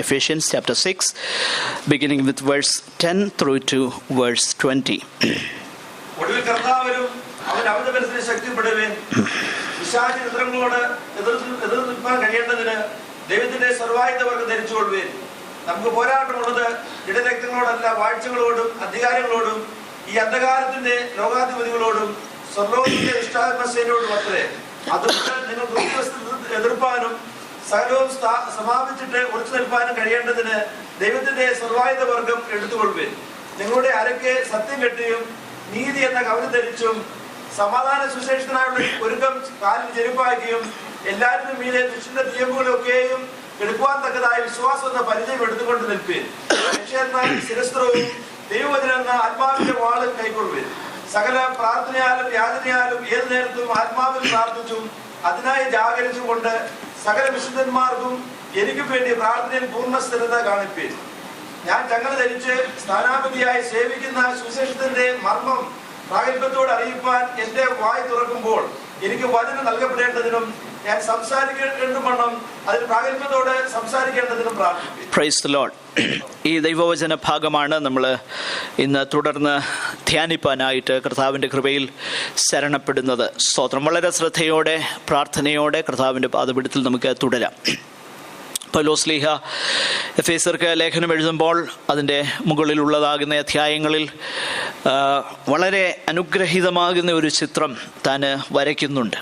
Ephesians chapter 6, beginning with verse 10 through to verse 20. ഒടുവിൽ കർത്താവിനും അവൻ അവന്റെ ശക്തിപ്പെടുവേൻ പിശാച് യന്ത്രങ്ങളോട് എതിർത്ത് നിൽക്കാൻ കഴിയേണ്ടതിന് ദൈവത്തിന്റെ സർവായുധവർഗം ധരിച്ചുകൊള്ളുവേൻ. നമുക്ക് പോരാട്ടമുള്ളത് ഇടരക്തങ്ങളോടല്ല, വാഴ്ചകളോടും അധികാരങ്ങളോടും ഈ അന്ധകാരത്തിന്റെ ലോകാധിപതികളോടും സ്വർലോകത്തിന്റെ ഇഷ്ടാത്മസേനയോടും അത്രേ. അതുകൊണ്ട് നിങ്ങൾ എതിർപ്പാനും സകലവും സമാപിച്ചിട്ട് ഉറച്ചു നിൽപ്പാനും കഴിയേണ്ടതിന് ദൈവത്തിന്റെ സർവായുധവർഗം എടുത്തുകൊള്ളുവേൻ. നിങ്ങളുടെ അരയ്ക്ക് സത്യം കെട്ടിയും നീതി എന്ന കവചം ധരിച്ചും സമാധാന സുശേഷത്തിനായുള്ള ഒരുക്കം കാലിൽ ചെരുപ്പാക്കിയും എല്ലാവരും മീതെ ദുഷ്ടന്റെ നിയമങ്ങളൊക്കെയും എടുക്കുവാൻ തക്കതായ വിശ്വാസം എന്ന പരിചയം എടുത്തുകൊണ്ട് നിൽപ്പേൻ. രക്ഷയെന്നാൽ ശിരസ്ത്രവും ദൈവവചനം എന്ന ആത്മാവിന്റെ വാളും കൈക്കൊള്ളുവേൻ. സകല പ്രാർത്ഥനയാലും യാചനയാലും ഏത് നേരത്തും ആത്മാവിൽ പ്രാർത്ഥിച്ചും അതിനായി ജാഗരിച്ചും കൊണ്ട് സകല വിശുദ്ധന്മാർക്കും എനിക്കും വേണ്ടി പ്രാർത്ഥനയിൽ പൂർണ്ണ സ്ഥിരത കാണിപ്പേൻ. ഞാൻ ചങ്ങല ധരിച്ച് സ്ഥാനാപതിയായി സേവിക്കുന്ന സുവിശേഷത്തിന്റെ മർമ്മം പ്രാഗൽഭ്യത്തോട് അറിയിപ്പാൻ എന്റെ വായ് തുറക്കുമ്പോൾ എനിക്ക് വചനം നൽകപ്പെടേണ്ടതിനും ഞാൻ സംസാരിക്കേണ്ടവണ്ണം അതിന് പ്രാഗൽഭ്യത്തോടെ സംസാരിക്കേണ്ടതിനും പ്രാർത്ഥിക്കും. Praise the Lord. ഈ ദൈവവചന ഭാഗമാണ് നമ്മൾ ഇന്ന് തുടർന്ന് ധ്യാനിപ്പാനായിട്ട് കർത്താവിൻ്റെ കൃപയിൽ ശരണപ്പെടുന്നത്. സ്തോത്രം. വളരെ ശ്രദ്ധയോടെ പ്രാർത്ഥനയോടെ കർത്താവിൻ്റെ പാദപീഠത്തിൽ നമുക്ക് തുടരാം. പൗലോസ്ലീഹ എഫേസ്യർക്ക് ലേഖനം എഴുതുമ്പോൾ അതിൻ്റെ മുകളിലുള്ളതാകുന്ന അധ്യായങ്ങളിൽ വളരെ അനുഗ്രഹീതമാകുന്ന ഒരു ചിത്രം താൻ വരയ്ക്കുന്നുണ്ട്.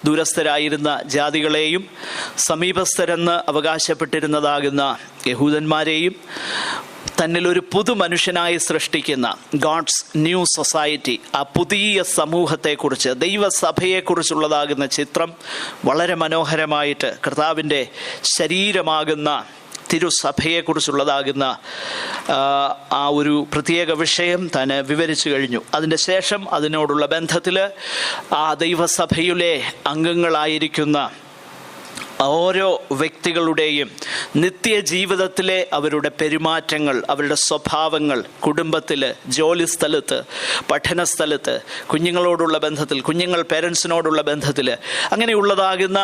ദൂരസ്ഥരായിരുന്ന ജാതികളെയും സമീപസ്ഥരെന്ന് അവകാശപ്പെട്ടിരുന്നതാകുന്ന യഹൂദന്മാരെയും തന്നിലൊരു പുതു മനുഷ്യനായി സൃഷ്ടിക്കുന്ന ഗോഡ്സ് ന്യൂ സൊസൈറ്റി, ആ പുതിയ സമൂഹത്തെക്കുറിച്ച്, ദൈവസഭയെക്കുറിച്ചുള്ളതാകുന്ന ചിത്രം വളരെ മനോഹരമായിട്ട് കർത്താവിൻ്റെ ശരീരമാകുന്ന തിരുസഭയെക്കുറിച്ചുള്ളതാകുന്ന ആ ഒരു പ്രത്യേക വിഷയം താൻ വിവരിച്ചു കഴിഞ്ഞു. അതിൻ്റെ ശേഷം അതിനോടുള്ള ബന്ധത്തിൽ ആ ദൈവസഭയിലെ അംഗങ്ങളായിരിക്കുന്ന ഓരോ വ്യക്തികളുടെയും നിത്യജീവിതത്തിലെ അവരുടെ പെരുമാറ്റങ്ങൾ, അവരുടെ സ്വഭാവങ്ങൾ, കുടുംബത്തിൽ, ജോലിസ്ഥലത്ത്, പഠനസ്ഥലത്ത്, കുഞ്ഞുങ്ങളോടുള്ള ബന്ധത്തിൽ, കുഞ്ഞുങ്ങൾ പേരൻസിനോടുള്ള ബന്ധത്തിൽ, അങ്ങനെയുള്ളതാകുന്ന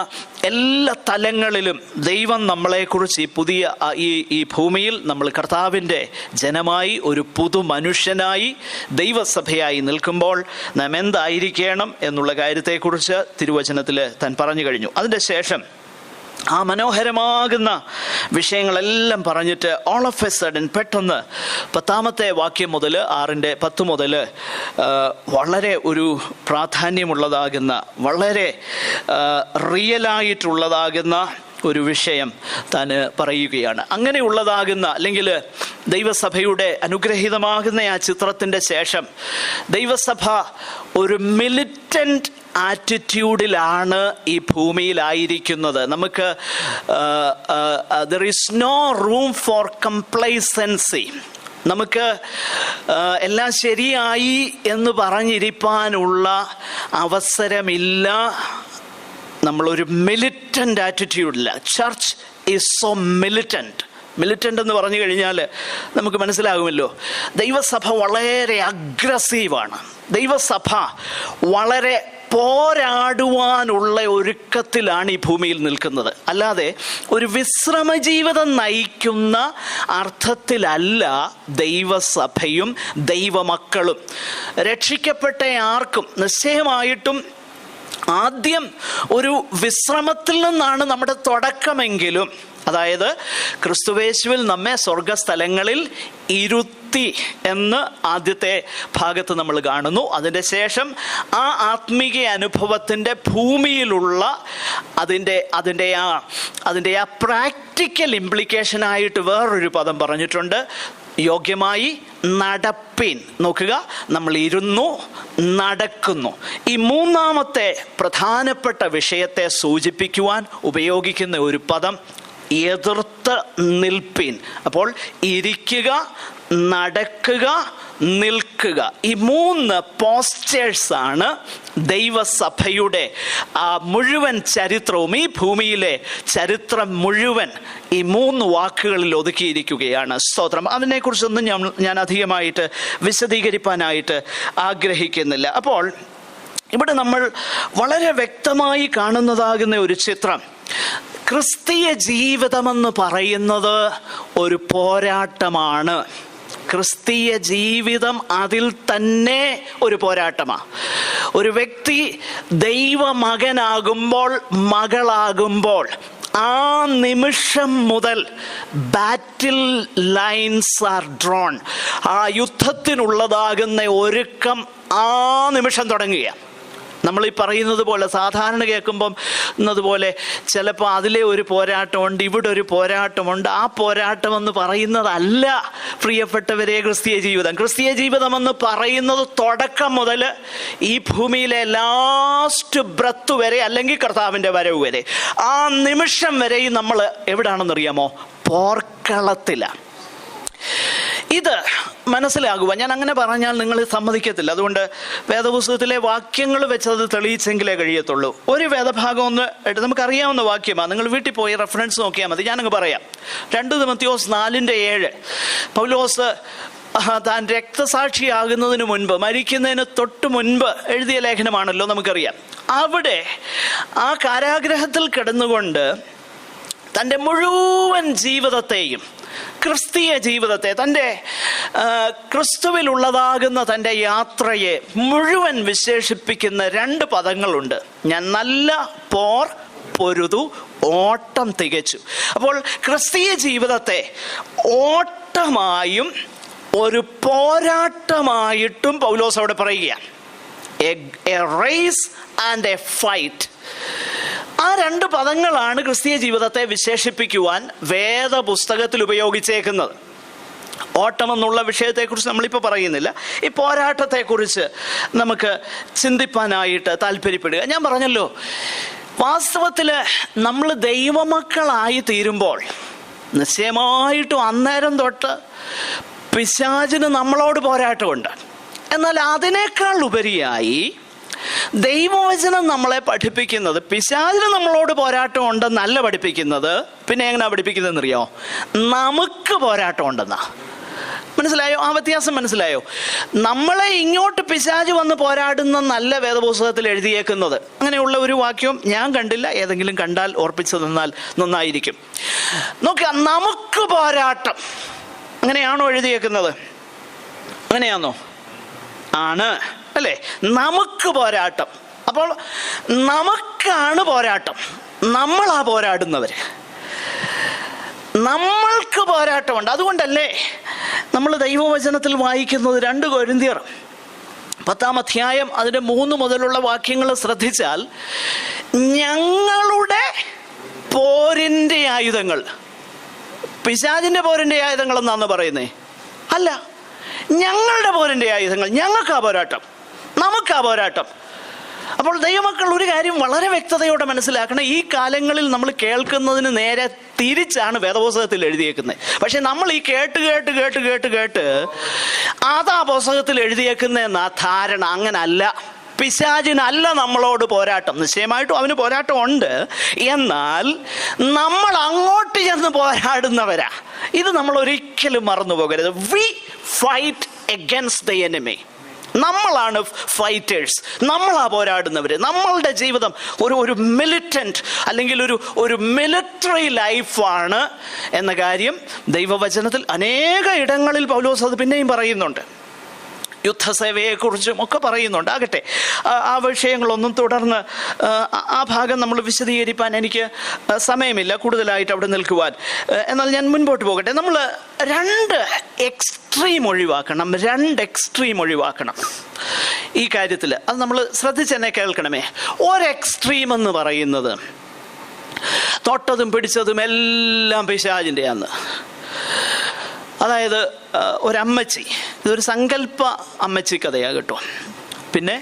എല്ലാ തലങ്ങളിലും ദൈവം നമ്മളെക്കുറിച്ച് ഈ പുതിയ ഈ ഭൂമിയിൽ നമ്മൾ കർത്താവിൻ്റെ ജനമായി, ഒരു പുതു മനുഷ്യനായി, ദൈവസഭയായി നിൽക്കുമ്പോൾ നാം എന്തായിരിക്കണം എന്നുള്ള കാര്യത്തെക്കുറിച്ച് തിരുവചനത്തിൽ താൻ പറഞ്ഞു കഴിഞ്ഞു. അതിൻ്റെ ശേഷം ആ മനോഹരമാകുന്ന വിഷയങ്ങളെല്ലാം പറഞ്ഞിട്ട് ഓൾ ഓഫ് എ സഡൻ പെട്ടെന്ന് 10ാമത്തെ വാക്യം മുതൽ 6:10 മുതൽ വളരെ ഒരു പ്രാധാന്യമുള്ളതാകുന്ന, വളരെ റിയലായിട്ടുള്ളതാകുന്ന ഒരു വിഷയം താൻ പറയുകയാണ്. അങ്ങനെയുള്ളതാകുന്ന, അല്ലെങ്കിൽ ദൈവസഭയുടെ അനുഗ്രഹീതമാകുന്ന ആ ചിത്രത്തിൻ്റെ ശേഷം ദൈവസഭ ഒരു മിലിറ്റന്റ് ആറ്റിറ്റ്യൂഡിലാണ് ഈ ഭൂമിയിലായിരിക്കുന്നത്. നമുക്ക് there is no room for complacency. നമുക്ക് എല്ലാം ശരിയായി എന്ന് പറഞ്ഞിരിക്കാനുള്ള അവസരമില്ല. നമ്മളൊരു മിലിറ്റൻ്റ് ആറ്റിറ്റ്യൂഡില്ല. ചർച്ച് ഈസ് സോ മിലിറ്റൻ്റ് എന്ന് പറഞ്ഞു കഴിഞ്ഞാൽ നമുക്ക് മനസ്സിലാകുമല്ലോ. ദൈവസഭ വളരെ അഗ്രസീവാണ്. ദൈവസഭ വളരെ പോരാടുവാനുള്ള ഒരുക്കത്തിലാണ് ഈ ഭൂമിയിൽ നിൽക്കുന്നത്. അല്ലാതെ ഒരു വിശ്രമ ജീവിതം നയിക്കുന്ന അർത്ഥത്തിലല്ല ദൈവസഭയും ദൈവമക്കളും. രക്ഷിക്കപ്പെട്ട ആർക്കും നിശ്ചയമായിട്ടും ആദ്യം ഒരു വിശ്രമത്തിൽ നിന്നാണ് നമ്മുടെ തുടക്കമെങ്കിലും, അതായത് ക്രിസ്തുവേശുവിൽ നമ്മെ സ്വർഗസ്ഥലങ്ങളിൽ ഇരുത്തി എന്ന് ആദ്യത്തെ ഭാഗത്ത് നമ്മൾ കാണുന്നു. അതിൻ്റെ ശേഷം ആ ആത്മീയ അനുഭവത്തിൻ്റെ ഭൂമിയിലുള്ള അതിൻ്റെ ആ പ്രാക്ടിക്കൽ ഇംപ്ലിക്കേഷനായിട്ട് വേറൊരു പദം പറഞ്ഞിട്ടുണ്ട്. യോഗ്യമായി നടപ്പിൻ. നോക്കുക, നമ്മൾ ഇരുന്നു, നടക്കുന്നു. ഈ 3ാമത്തെ പ്രധാനപ്പെട്ട വിഷയത്തെ സൂചിപ്പിക്കുവാൻ ഉപയോഗിക്കുന്ന ഒരു പദം എതിർത്ത് നിൽപ്പിൻ. അപ്പോൾ ഇരിക്കുക, നടക്കുക, നിൽക്കുക, ഈ 3 പോസ്റ്റേഴ്സാണ് ദൈവസഭയുടെ ആ മുഴുവൻ ചരിത്രവും, ഈ ഭൂമിയിലെ ചരിത്രം മുഴുവൻ ഈ 3 വാക്കുകളിൽ ഒതുക്കിയിരിക്കുകയാണ്. സ്തോത്രം. അതിനെക്കുറിച്ചൊന്നും ഞാൻ അധികമായിട്ട് വിശദീകരിക്കാനായിട്ട് ആഗ്രഹിക്കുന്നില്ല. അപ്പോൾ ഇവിടെ നമ്മൾ വളരെ വ്യക്തമായി കാണുന്നതാകുന്ന ഒരു ചിത്രം, ക്രിസ്തീയ ജീവിതമെന്ന് പറയുന്നത് ഒരു പോരാട്ടമാണ്. ക്രിസ്തീയ ജീവിതം അതിൽ തന്നെ ഒരു പോരാട്ടമാണ്. ഒരു വ്യക്തി ദൈവമകനാകുമ്പോൾ, മകളാകുമ്പോൾ ആ നിമിഷം മുതൽ ബാറ്റിൽ ലൈൻസ് ആർ ഡ്രോൺ. ആ യുദ്ധത്തിനുള്ളതാകുന്ന ഒരുക്കം ആ നിമിഷം തുടങ്ങുക. നമ്മൾ ഈ പറയുന്നത് പോലെ സാധാരണ കേൾക്കുമ്പം എന്നതുപോലെ ചിലപ്പോൾ അതിലെ ഒരു പോരാട്ടമുണ്ട്, ഇവിടെ ഒരു പോരാട്ടമുണ്ട്. ആ പോരാട്ടം എന്ന് പറയുന്നതല്ല പ്രിയപ്പെട്ടവരെ ക്രിസ്തീയ ജീവിതം. ക്രിസ്തീയ ജീവിതം എന്ന് പറയുന്നത് തുടക്കം മുതൽ ഈ ഭൂമിയിലെ ലാസ്റ്റ് ബ്രത്ത് വരെ, അല്ലെങ്കിൽ കർത്താവിൻ്റെ വരവ് വരെ, ആ നിമിഷം വരെയും നമ്മൾ എവിടാണെന്നറിയാമോ? പോർക്കളത്തിലാണ്. ഇത് മനസ്സിലാകുക. ഞാൻ അങ്ങനെ പറഞ്ഞാൽ നിങ്ങൾ സമ്മതിക്കത്തില്ല. അതുകൊണ്ട് വേദപുസ്തകത്തിലെ വാക്യങ്ങൾ വെച്ച് അത് തെളിയിച്ചെങ്കിലേ കഴിയത്തുള്ളൂ. ഒരു വേദഭാഗം ഒന്ന് നമുക്കറിയാവുന്ന വാക്യമാണ്. നിങ്ങൾ വീട്ടിൽ പോയി റെഫറൻസ് നോക്കിയാൽ മതി. ഞാനങ്ങ് പറയാം. 2 തിമോത്തിയോസ് 4:7 പൗലോസ് താൻ രക്തസാക്ഷിയാകുന്നതിന് മുൻപ്, മരിക്കുന്നതിന് തൊട്ട് മുൻപ് എഴുതിയ ലേഖനമാണല്ലോ, നമുക്കറിയാം. അവിടെ ആ കാരാഗ്രഹത്തിൽ കിടന്നുകൊണ്ട് തൻ്റെ മുഴുവൻ ജീവിതത്തെയും, ക്രിസ്തീയ ജീവിതത്തെ, തൻ്റെ ക്രിസ്തുവിലുള്ളതാകുന്ന തൻ്റെ യാത്രയെ മുഴുവൻ വിശേഷിപ്പിക്കുന്ന 2 പദങ്ങളുണ്ട്. ഞാൻ നല്ല പോർ പൊരുതു, ഓട്ടം തികച്ചു. അപ്പോൾ ക്രിസ്തീയ ജീവിതത്തെ ഓട്ടമായും ഒരു പോരാട്ടമായിട്ടും പൗലോസ് അവിടെ പറയുക. A race and a fight. ആ 2 പദങ്ങളാണ് ക്രിസ്തീയ ജീവിതത്തെ വിശേഷിപ്പിക്കുവാൻ വേദപുസ്തകത്തിൽ ഉപയോഗിച്ചേക്കുന്നത്. ഓട്ടം എന്നുള്ള വിഷയത്തെക്കുറിച്ച് നമ്മളിപ്പോൾ പറയുന്നില്ല. ഈ പോരാട്ടത്തെക്കുറിച്ച് നമുക്ക് ചിന്തിപ്പാനായിട്ട് താല്പര്യപ്പെടുക. ഞാൻ പറഞ്ഞല്ലോ, വാസ്തവത്തിൽ നമ്മൾ ദൈവമക്കളായി തീരുമ്പോൾ നിശ്ചയമായിട്ടും അന്നേരം തൊട്ട് പിശാചിന് നമ്മളോട് പോരാട്ടമുണ്ട്. എന്നാൽ അതിനേക്കാൾ ഉപരിയായി ദൈവവചനം നമ്മളെ പഠിപ്പിക്കുന്നത് പിശാചിന് നമ്മളോട് പോരാട്ടം ഉണ്ടെന്നല്ല പഠിപ്പിക്കുന്നത്. പിന്നെ എങ്ങനെയാ പഠിപ്പിക്കുന്നതെന്നറിയോ? നമുക്ക് പോരാട്ടം ഉണ്ടെന്നാ. മനസ്സിലായോ? ആ വ്യത്യാസം മനസ്സിലായോ? നമ്മളെ ഇങ്ങോട്ട് പിശാച് വന്ന് പോരാടുന്ന നല്ല വേദപുസ്തകത്തിൽ എഴുതിയേക്കുന്നത്. അങ്ങനെയുള്ള ഒരു വാക്യം ഞാൻ കണ്ടില്ല. ഏതെങ്കിലും കണ്ടാൽ ഓർപ്പിച്ചു തന്നാൽ നന്നായിരിക്കും. നോക്കുക, നമുക്ക് പോരാട്ടം. അങ്ങനെയാണോ എഴുതിയേക്കുന്നത്? അങ്ങനെയാണോ? ആണ് അല്ലേ? നമുക്ക് പോരാട്ടം. അപ്പോൾ നമുക്കാണ് പോരാട്ടം. നമ്മളാ പോരാടുന്നവര്. നമ്മൾക്ക് പോരാട്ടമുണ്ട്. അതുകൊണ്ടല്ലേ നമ്മൾ ദൈവവചനത്തിൽ വായിക്കുന്നത് 2 കൊരിന്ത്യർ 10-ാം അധ്യായം അതിൻ്റെ 3 മുതലുള്ള വാക്യങ്ങൾ ശ്രദ്ധിച്ചാൽ, ഞങ്ങളുടെ പോരിൻ്റെ ആയുധങ്ങൾ, പിശാചിൻ്റെ പോരിൻ്റെ ആയുധങ്ങൾ എന്നാണ് പറയുന്നേ? അല്ല, ഞങ്ങളുടെ പോരിൻ്റെ ആയുധങ്ങൾ. ഞങ്ങൾക്കാ പോരാട്ടം, നമുക്കാ പോരാട്ടം. അപ്പോൾ ദൈവമക്കൾ ഒരു കാര്യം വളരെ വ്യക്തതയോടെ മനസ്സിലാക്കണം. ഈ കാലങ്ങളിൽ നമ്മൾ കേൾക്കുന്നതിന് നേരെ തിരിച്ചാണ് വേദപുസ്തകത്തിൽ എഴുതിയേക്കുന്നത്. പക്ഷെ നമ്മൾ ഈ കേട്ട് കേട്ട് കേട്ട് കേട്ട് കേട്ട് അതാ പുസ്തകത്തിൽ എഴുതിയേക്കുന്നതെന്നാ ധാരണ. അങ്ങനല്ല. പിശാചിനല്ല നമ്മളോട് പോരാട്ടം. നിശ്ചയമായിട്ടും അവന് പോരാട്ടം ഉണ്ട്. എന്നാൽ നമ്മൾ അങ്ങോട്ട് ചെന്ന് പോരാടുന്നവരാ. ഇത് നമ്മൾ ഒരിക്കലും മറന്നു പോകരുത്. V fight against the enemy. നമ്മളാണ് ഫൈറ്റേഴ്സ്. നമ്മളാ പോരാടുന്നവർ. നമ്മളുടെ ജീവിതം ഒരു മിലിറ്റന്റ് അല്ലെങ്കിൽ ഒരു മിലിറ്ററി ലൈഫാണ് എന്ന കാര്യം ദൈവവചനത്തിൽ അനേക ഇടങ്ങളിൽ പൗലോസ് അത് പിന്നെയും പറയുന്നുണ്ട്. യുദ്ധസേവയെക്കുറിച്ചും ഒക്കെ പറയുന്നുണ്ട്. ആകട്ടെ, ആ വിഷയങ്ങളൊന്നും തുടർന്ന് ആ ഭാഗം നമ്മൾ വിശദീകരിക്കാൻ എനിക്ക് സമയമില്ല, കൂടുതലായിട്ട് അവിടെ നിൽക്കുവാൻ. എന്നാൽ ഞാൻ മുൻപോട്ട് പോകട്ടെ. നമ്മൾ 2 എക്സ്ട്രീം ഒഴിവാക്കണം ഈ കാര്യത്തിൽ. അത് നമ്മൾ ശ്രദ്ധിച്ചെന്നെ കേൾക്കണമേ. ഒരെക്സ്ട്രീം എന്ന് പറയുന്നത് തൊട്ടതും പിടിച്ചതും എല്ലാം പിശാചിൻ്റെയാന്ന്. അതായത് ഒരമ്മച്ചി, ഇതൊരു സങ്കല്പ അമ്മച്ചി കഥയാണ് കേട്ടോ. പിന്നെ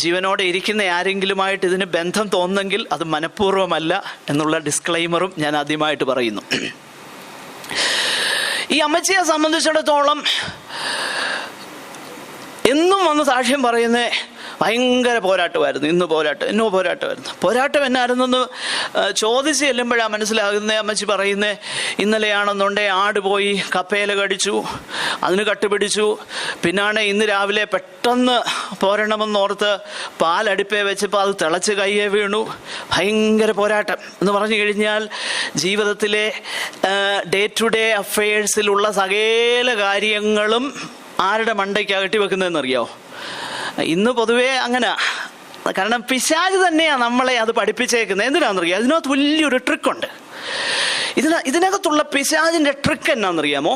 ജീവനോടെ ഇരിക്കുന്ന ആരെങ്കിലുമായിട്ട് ഇതിന് ബന്ധം തോന്നുന്നെങ്കിൽ അത് മനഃപൂർവ്വമല്ല എന്നുള്ള ഡിസ്ക്ലൈമറും ഞാൻ ആദ്യമായിട്ട് പറയുന്നു. ഈ അമ്മച്ചിയെ സംബന്ധിച്ചിടത്തോളം എന്നും വന്ന് സാക്ഷ്യം പറയുന്നേ ഭയങ്കര പോരാട്ടമായിരുന്നു. ഇന്നോ പോരാട്ടമായിരുന്നു. പോരാട്ടം എന്നായിരുന്നെന്ന് ചോദിച്ച് ചെല്ലുമ്പോഴാണ് മനസ്സിലാകുന്നത്. അമ്മച്ചി പറയുന്നത്, ഇന്നലെയാണെന്നുണ്ടേ ആട് പോയി കപ്പേല കടിച്ചു, അതിന് കട്ടുപിടിച്ചു, പിന്നാണ് ഇന്ന് രാവിലെ പെട്ടെന്ന് പോരണമെന്നോർത്ത് പാലടുപ്പേ വെച്ചപ്പോൾ അത് തിളച്ച് കയ്യെ വീണു. ഭയങ്കര പോരാട്ടം എന്ന് പറഞ്ഞു കഴിഞ്ഞാൽ ജീവിതത്തിലെ ഡേ ടു ഡേ അഫയേഴ്സിലുള്ള സകല കാര്യങ്ങളും ആരുടെ മണ്ടയ്ക്കാണ് കെട്ടിവെക്കുന്നതെന്നറിയാമോ? ഇന്ന് പൊതുവേ അങ്ങനെ. കാരണം പിശാച് തന്നെയാണ് നമ്മളെ അത് പഠിപ്പിച്ചേക്കുന്നത്. എന്തിനാണെന്നറിയാം? അതിനകത്ത് വലിയൊരു ട്രിക്കുണ്ട്. ഇതിനകത്തുള്ള പിശാചിന്റെ ട്രിക്ക് എന്നാണെന്നറിയാമോ?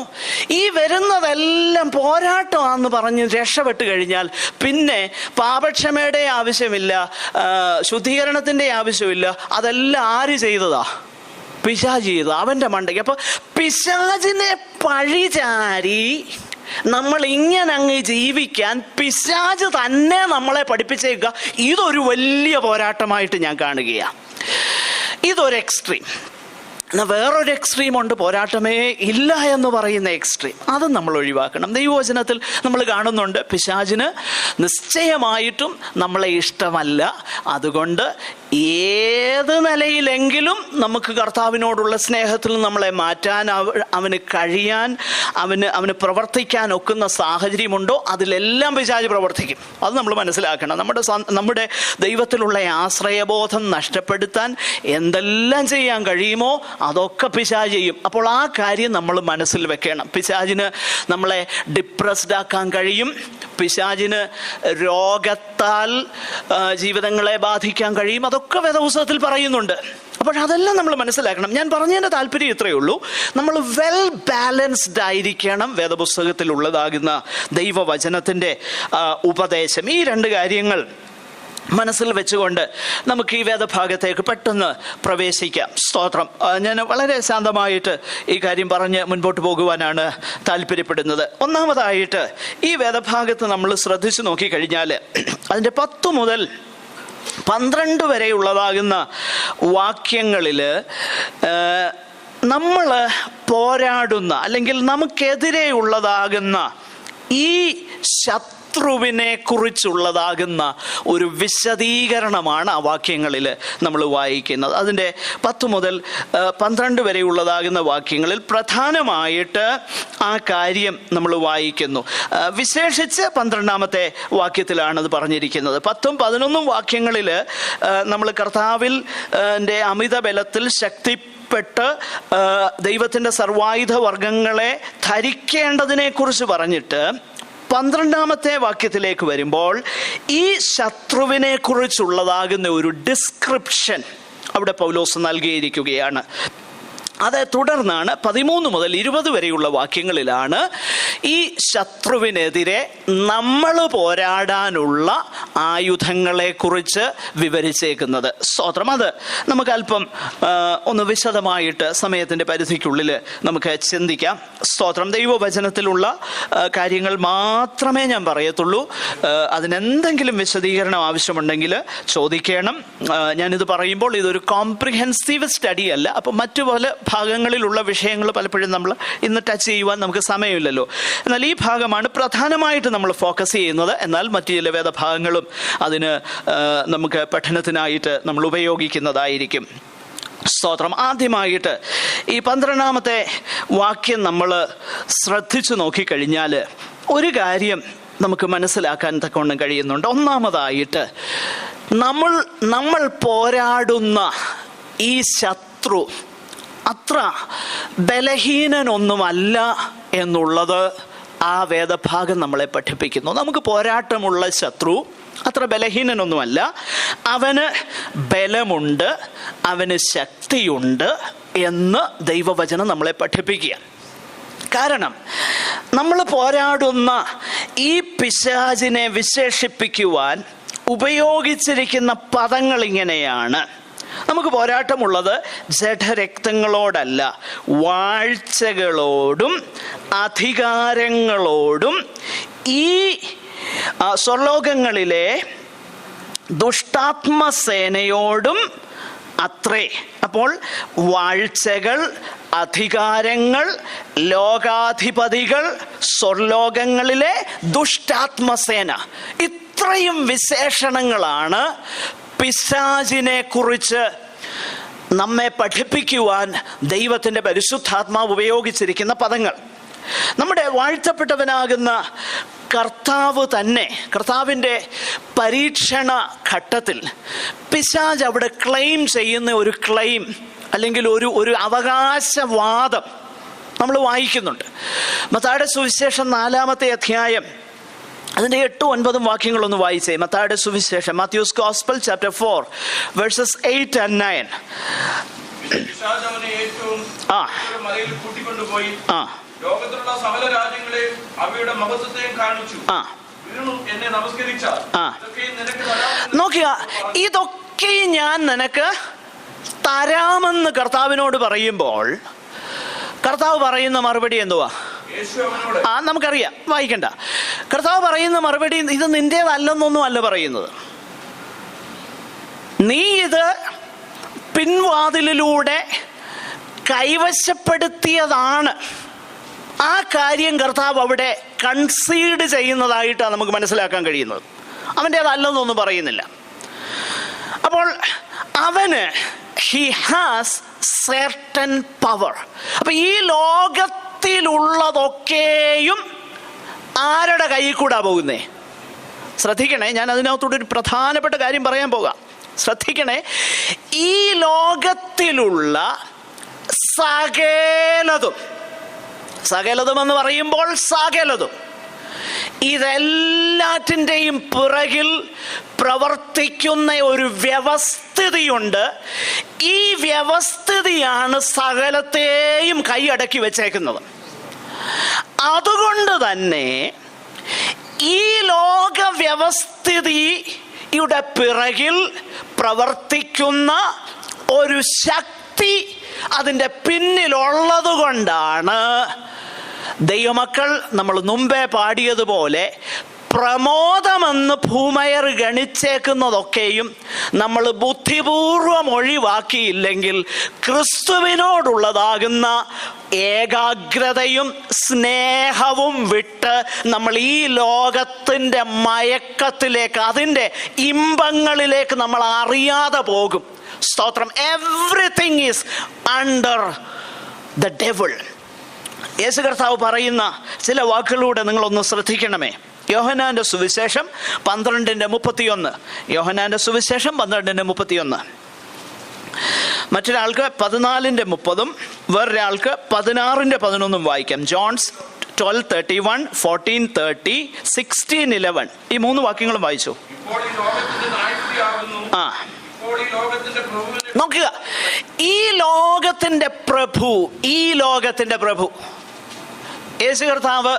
ഈ വരുന്നതെല്ലാം പോരാട്ടമാണെന്ന് പറഞ്ഞ് രക്ഷപ്പെട്ട് കഴിഞ്ഞാൽ പിന്നെ പാപക്ഷമയുടെ ആവശ്യമില്ല, ശുദ്ധീകരണത്തിന്റെ ആവശ്യമില്ല. അതെല്ലാം ആര് ചെയ്തതാ? പിശാച് ചെയ്തതാ, അവന്റെ മണ്ടയ്ക്ക്. അപ്പൊ പിശാചിനെ പഴിചാരി നമ്മൾ ഇങ്ങനെ അങ്ങ് ജീവിക്കാൻ പിശാച് തന്നെ നമ്മളെ പഠിപ്പിച്ചേക്കുക. ഇതൊരു വലിയ പോരാട്ടമായിട്ട് ഞാൻ കാണുകയാണ്. ഇതൊരു എക്സ്ട്രീം. എന്നാൽ വേറൊരു എക്സ്ട്രീം ഉണ്ട്, പോരാട്ടമേ ഇല്ല എന്ന് പറയുന്ന എക്സ്ട്രീം. അതും നമ്മൾ ഒഴിവാക്കണം. ദൈവവചനത്തിൽ നമ്മൾ കാണുന്നുണ്ട് പിശാചിന് നിശ്ചയമായിട്ടും നമ്മളെ ഇഷ്ടമല്ല. അതുകൊണ്ട് ഏത് നിലയിലെങ്കിലും നമുക്ക് കർത്താവിനോടുള്ള സ്നേഹത്തിൽ നമ്മളെ മാറ്റാൻ, അവന് കഴിയാൻ, അവന് പ്രവർത്തിക്കാൻ ഒക്കുന്ന സാഹചര്യമുണ്ടോ അതിലെല്ലാം പിശാച് പ്രവർത്തിക്കും. അത് നമ്മൾ മനസ്സിലാക്കണം. നമ്മുടെ ദൈവത്തിലുള്ള ആശ്രയബോധം നഷ്ടപ്പെടുത്താൻ എന്തെല്ലാം ചെയ്യാൻ കഴിയുമോ അതൊക്കെ പിശാച് ചെയ്യും. അപ്പോൾ ആ കാര്യം നമ്മൾ മനസ്സിൽ വെക്കണം. പിശാചിന് നമ്മളെ ഡിപ്രസ്ഡ് ആക്കാൻ കഴിയും. പിശാചിന് രോഗത്താൽ ജീവിതങ്ങളെ ബാധിക്കാൻ കഴിയും. അതൊക്കെ വേദപുസ്തകത്തിൽ പറയുന്നുണ്ട്. അപ്പോൾ അതെല്ലാം നമ്മൾ മനസ്സിലാക്കണം. ഞാൻ പറഞ്ഞതിൻ്റെ താല്പര്യം ഇത്രയേ ഉള്ളൂ. നമ്മൾ വെൽ ബാലൻസ്ഡ് ആയിരിക്കണം വേദപുസ്തകത്തിൽ ഉള്ളതാകുന്ന ദൈവവചനത്തിൻ്റെ ഉപദേശം. ഈ രണ്ട് കാര്യങ്ങൾ മനസ്സിൽ വെച്ചുകൊണ്ട് നമുക്ക് ഈ വേദഭാഗത്തേക്ക് പെട്ടെന്ന് പ്രവേശിക്കാം. സ്തോത്രം. ഞാൻ വളരെ ശാന്തമായിട്ട് ഈ കാര്യം പറഞ്ഞ് മുൻപോട്ട് പോകുവാനാണ് താല്പര്യപ്പെടുന്നത്. ഒന്നാമതായിട്ട് ഈ വേദഭാഗത്ത് നമ്മൾ ശ്രദ്ധിച്ചു നോക്കിക്കഴിഞ്ഞാൽ അതിൻ്റെ 10 മുതൽ 12 വരെയുള്ളതാകുന്ന വാക്യങ്ങളിൽ നമ്മൾ പോരാടുന്ന അല്ലെങ്കിൽ നമുക്കെതിരെയുള്ളതാകുന്ന ഈ ശത്രുവിനെ കുറിച്ചുള്ളതാകുന്ന ഒരു വിശദീകരണമാണ് ആ വാക്യങ്ങളിൽ നമ്മൾ വായിക്കുന്നത്. അതിൻ്റെ 10 മുതൽ 12 വരെയുള്ളതാകുന്ന വാക്യങ്ങളിൽ പ്രധാനമായിട്ട് ആ കാര്യം നമ്മൾ വായിക്കുന്നു. വിശേഷിച്ച് 12-ാമത്തെ വാക്യത്തിലാണ് അത് പറഞ്ഞിരിക്കുന്നത്. 10ഉം 11ഉം വാക്യങ്ങളിൽ നമ്മൾ കർത്താവിൽ അമിത ബലത്തിൽ ശക്തിപ്പെട്ട് ദൈവത്തിൻ്റെ സർവായുധ വർഗങ്ങളെ ധരിക്കേണ്ടതിനെ കുറിച്ച് പറഞ്ഞിട്ട് 12-ാമത്തെ വാക്യത്തിലേക്ക് വരുമ്പോൾ ഈ ശത്രുവിനെ കുറിച്ചുള്ളതാകുന്ന ഒരു ഡിസ്ക്രിപ്ഷൻ അവിടെ പൗലോസ് നൽകിയിരിക്കുകയാണ്. അത് തുടർന്നാണ് 13 മുതൽ 20 വരെയുള്ള വാക്യങ്ങളിലാണ് ഈ ശത്രുവിനെതിരെ നമ്മൾ പോരാടാനുള്ള ആയുധങ്ങളെക്കുറിച്ച് വിവരിച്ചേക്കുന്നത്. സ്തോത്രം. അത് നമുക്ക് അല്പം ഒന്ന് വിശദമായിട്ട് സമയത്തിൻ്റെ പരിധിക്കുള്ളിൽ നമുക്ക് ചിന്തിക്കാം. സ്തോത്രം. ദൈവവചനത്തിലുള്ള കാര്യങ്ങൾ മാത്രമേ ഞാൻ പറയത്തുള്ളൂ. അതിനെന്തെങ്കിലും വിശദീകരണം ആവശ്യമുണ്ടെങ്കിൽ ചോദിക്കണം. ഞാനിത് പറയുമ്പോൾ ഇതൊരു കോംപ്രിഹെൻസീവ് സ്റ്റഡി അല്ല. അപ്പം മറ്റു പല ഭാഗങ്ങളിലുള്ള വിഷയങ്ങൾ പലപ്പോഴും നമ്മൾ ഇന്ന് ടച്ച് ചെയ്യുവാൻ നമുക്ക് സമയമില്ലല്ലോ. എന്നാൽ ഈ ഭാഗമാണ് പ്രധാനമായിട്ട് നമ്മൾ ഫോക്കസ് ചെയ്യുന്നത്. എന്നാൽ മറ്റു ചില വേദഭാഗങ്ങളും അതിന് നമുക്ക് പഠനത്തിനായിട്ട് നമ്മൾ ഉപയോഗിക്കുന്നതായിരിക്കും. സ്തോത്രം. ആദ്യമായിട്ട് ഈ 12-ാമത്തെ വാക്യം നമ്മൾ ശ്രദ്ധിച്ചു നോക്കിക്കഴിഞ്ഞാൽ ഒരു കാര്യം നമുക്ക് മനസ്സിലാക്കാൻ തക്കവണ്ണം കഴിയുന്നുണ്ട്. ഒന്നാമതായിട്ട് നമ്മൾ പോരാടുന്ന ഈ ശത്രു അത്ര ബലഹീനനൊന്നുമല്ല എന്നുള്ളത് ആ വേദഭാഗം നമ്മളെ പഠിപ്പിക്കുന്നു. നമുക്ക് പോരാട്ടമുള്ള ശത്രു അത്ര ബലഹീനനൊന്നുമല്ല. അവന് ബലമുണ്ട്, അവന് ശക്തിയുണ്ട് എന്ന് ദൈവവചനം നമ്മളെ പഠിപ്പിക്കുക. കാരണം നമ്മൾ പോരാടുന്ന ഈ പിശാചിനെ വിശേഷിപ്പിക്കുവാൻ ഉപയോഗിച്ചിരിക്കുന്ന പദങ്ങൾ ഇങ്ങനെയാണ്. നമുക്ക് പോരാട്ടമുള്ളത് ജഡരക്തങ്ങളോടല്ല, വാഴ്ചകളോടും അധികാരങ്ങളോടും ഈ സ്വർലോകങ്ങളിലെ ദുഷ്ടാത്മസേനയോടും അത്രേ. അപ്പോൾ വാഴ്ചകൾ, അധികാരങ്ങൾ, ലോകാധിപതികൾ, സ്വർലോകങ്ങളിലെ ദുഷ്ടാത്മസേന, ഇത്രയും വിശേഷണങ്ങളാണ് പിശാചിനെ കുറിച്ച് നമ്മെ പഠിപ്പിക്കുവാൻ ദൈവത്തിൻ്റെ പരിശുദ്ധാത്മാവ് ഉപയോഗിച്ചിരിക്കുന്ന പദങ്ങൾ. നമ്മുടെ വാഴ്ത്തപ്പെട്ടവനാകുന്ന കർത്താവ് തന്നെ, കർത്താവിൻ്റെ പരീക്ഷണ ഘട്ടത്തിൽ പിശാച് അവിടെ ക്ലെയിം ചെയ്യുന്ന ഒരു ക്ലെയിം അല്ലെങ്കിൽ ഒരു അവകാശവാദം നമ്മൾ വായിക്കുന്നുണ്ട്. മത്തായിയുടെ സുവിശേഷം 4-ാമത്തെ അധ്യായം അതിൻ്റെ 8-9 വാക്യങ്ങളൊന്ന് വായിച്ചേ. മത്തായിയുടെ സുവിശേഷം, Mathews gospel chapter 4 versus 8 and 9. മലയിൽ കൂട്ടിക്കൊണ്ടുപോയി ലോകത്തിലുള്ള സകല രാജ്യങ്ങളെയും അവയുടെ മഹത്വത്തെയും കാണിച്ചു. എന്നെ നമസ്കരിച്ചാൽ നോക്കുക, ഇതൊക്കെ ഞാൻ നിനക്ക് തരാമെന്ന് കർത്താവിനോട് പറയുമ്പോൾ കർത്താവ് പറയുന്ന മറുപടി എന്തുവാ? നമുക്കറിയാം, വായിക്കണ്ട. കർത്താവ് പറയുന്ന മറുപടി ഇത് നിന്റേതല്ലെന്നൊന്നും അല്ല പറയുന്നത്. നീ ഇത് പിൻവാതിലിലൂടെ കൈവശപ്പെടുത്തിയതാണ്. ആ കാര്യം കർത്താവ് അവിടെ കൺസീഡ് ചെയ്യുന്നതായിട്ടാണ് നമുക്ക് മനസ്സിലാക്കാൻ കഴിയുന്നത്. അവൻ്റേതല്ലെന്നൊന്നും പറയുന്നില്ല. അപ്പോൾ അവന് he has certain power. അപ്പൊ ഈ ലോകത്തിലുള്ളതൊക്കെയും ആരുടെ കയ്യിൽ കൂടാ പോകുന്നേ? ശ്രദ്ധിക്കണേ, ഞാൻ അതിനകത്തോടെ ഒരു പ്രധാനപ്പെട്ട കാര്യം പറയാൻ പോകാം. ശ്രദ്ധിക്കണേ, ഈ ലോകത്തിലുള്ള സകലതും എന്ന് പറയുമ്പോൾ സകലതും, ഇതെല്ലാറ്റിൻ്റെയും പിറകിൽ പ്രവർത്തിക്കുന്ന ഒരു വ്യവസ്ഥിതിയുണ്ട്. ഈ വ്യവസ്ഥിതിയാണ് സകലത്തെയും കൈയടക്കി വെച്ചേക്കുന്നത്. അതുകൊണ്ട് തന്നെ ഈ ലോക വ്യവസ്ഥിതിയുടെ പിറകിൽ പ്രവർത്തിക്കുന്ന ഒരു ശക്തി അതിൻ്റെ പിന്നിലുള്ളത് കൊണ്ടാണ് ദൈവമക്കൾ നമ്മൾ മുമ്പേ പാടിയതുപോലെ പ്രമോദമെന്ന് ഭൂമയർ ഗണിച്ചേക്കുന്നതൊക്കെയും നമ്മൾ ബുദ്ധിപൂർവം ഒഴിവാക്കിയില്ലെങ്കിൽ ക്രിസ്തുവിനോടുള്ളതാകുന്ന ഏകാഗ്രതയും സ്നേഹവും വിട്ട് നമ്മൾ ഈ ലോകത്തിൻ്റെ മയക്കത്തിലേക്ക്, അതിൻ്റെ ഇമ്പങ്ങളിലേക്ക് നമ്മൾ അറിയാതെ പോകും. സ്തോത്രം. Everything is under the devil. Yesu കർത്താവ് പറയുന്ന ചില വാക്കുകളിലൂടെ നിങ്ങളൊന്ന് ശ്രദ്ധിക്കണമേ. യോഹന്നാന്റെ സുവിശേഷം 12:31. യോഹന്നാന്റെ സുവിശേഷം 12:31. മറ്റൊരാൾക്ക് 14:30, വേറൊരാൾക്ക് 16:11 വായിക്കാം. ജോൺസ് 12:31, 14:30, 16:11. ഈ 3 വാക്യങ്ങളും വായിച്ചു. നോക്കുക, ഈ ലോകത്തിന്റെ പ്രഭു യേശു കർത്താവ്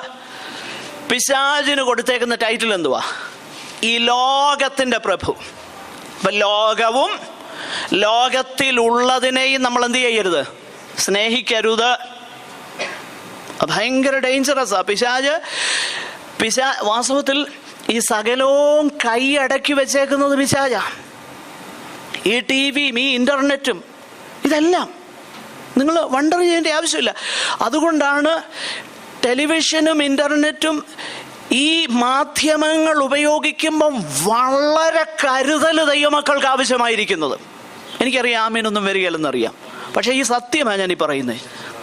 പിശാചിന് കൊടുത്തേക്കുന്ന ടൈറ്റിൽ എന്തുവാ? ഈ ലോകത്തിന്റെ പ്രഭു. അപ്പൊ ലോകവും ലോകത്തിലുള്ളതിനെയും നമ്മൾ എന്ത് ചെയ്യരുത്? സ്നേഹിക്കരുത്. ഭയങ്കര ഡേഞ്ചറസാ പിശാച്. വാസ്തവത്തിൽ ഈ സകലവും കൈയടക്കി വെച്ചേക്കുന്നത് പിശാചാ. ഈ ടിവിയും ഈ ഇന്റർനെറ്റും ഇതെല്ലാം നിങ്ങൾ വണ്ടർ ചെയ്യേണ്ട ആവശ്യമില്ല. അതുകൊണ്ടാണ് ടെലിവിഷനും ഇന്റർനെറ്റും ഈ മാധ്യമങ്ങൾ ഉപയോഗിക്കുമ്പം വളരെ കരുതൽ ദൈവമക്കൾക്ക് ആവശ്യമായിരിക്കുന്നത്. എനിക്കറിയാം, ആമീനൊന്നും വരികയില്ലെന്നറിയാം. പക്ഷേ ഈ സത്യമാണ് ഞാനീ പറയുന്നത്.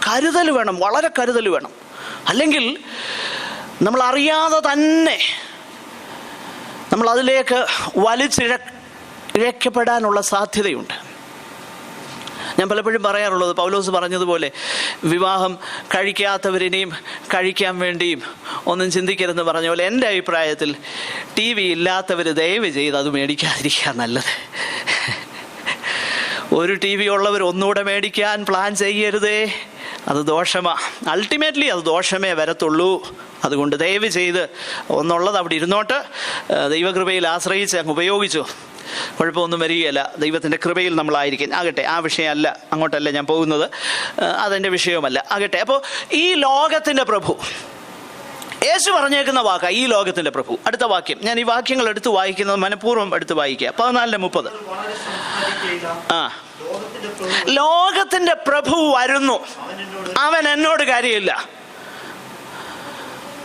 കരുതൽ വേണം, വളരെ കരുതൽ വേണം. അല്ലെങ്കിൽ നമ്മൾ അറിയാതെ തന്നെ നമ്മൾ അതിലേക്ക് വലിച്ചിഴക്കപ്പെടാനുള്ള സാധ്യതയുണ്ട്. ഞാൻ പലപ്പോഴും പറയാറുള്ളത്, പൗലോസ് പറഞ്ഞതുപോലെ വിവാഹം കഴിക്കാത്തവരിനെയും കഴിക്കാൻ വേണ്ടിയും ഒന്നും ചിന്തിക്കരുതെന്ന് പറഞ്ഞ പോലെ എൻ്റെ അഭിപ്രായത്തിൽ TV ഇല്ലാത്തവർ ദയവ് ചെയ്ത് അത് മേടിക്കാതിരിക്കുക നല്ലത്. ഒരു TV ഉള്ളവർ ഒന്നുകൂടെ മേടിക്കാൻ പ്ലാൻ ചെയ്യരുതേ. അത് ദോഷമാണ്. അൾട്ടിമേറ്റ്ലി അത് ദോഷമേ വരത്തുള്ളൂ. അതുകൊണ്ട് ദയവ് ചെയ്ത് ഒന്നുള്ളത് അവിടെ ഇരുന്നോട്ട് ദൈവകൃപയിൽ ആശ്രയിച്ച് അങ്ങ് ഉപയോഗിച്ചു. കുഴപ്പമൊന്നും വരികയില്ല. ദൈവത്തിൻ്റെ കൃപയിൽ നമ്മളായിരിക്കും. ആകട്ടെ, ആ വിഷയമല്ല, അങ്ങോട്ടല്ല ഞാൻ പോകുന്നത്, അതെൻ്റെ വിഷയവുമല്ല. ആകട്ടെ, അപ്പോൾ ഈ ലോകത്തിൻ്റെ പ്രഭു യേശു പറഞ്ഞേക്കുന്ന വാക്കാ, ഈ ലോകത്തിൻ്റെ പ്രഭു. അടുത്ത വാക്യം, ഞാൻ ഈ വാക്യങ്ങൾ എടുത്ത് വായിക്കുന്നത് മനഃപൂർവ്വം എടുത്ത് വായിക്കുക. 14:30. ലോകത്തിന്റെ പ്രഭു വരുന്നു, അവൻ എന്നോട് കാര്യമില്ല.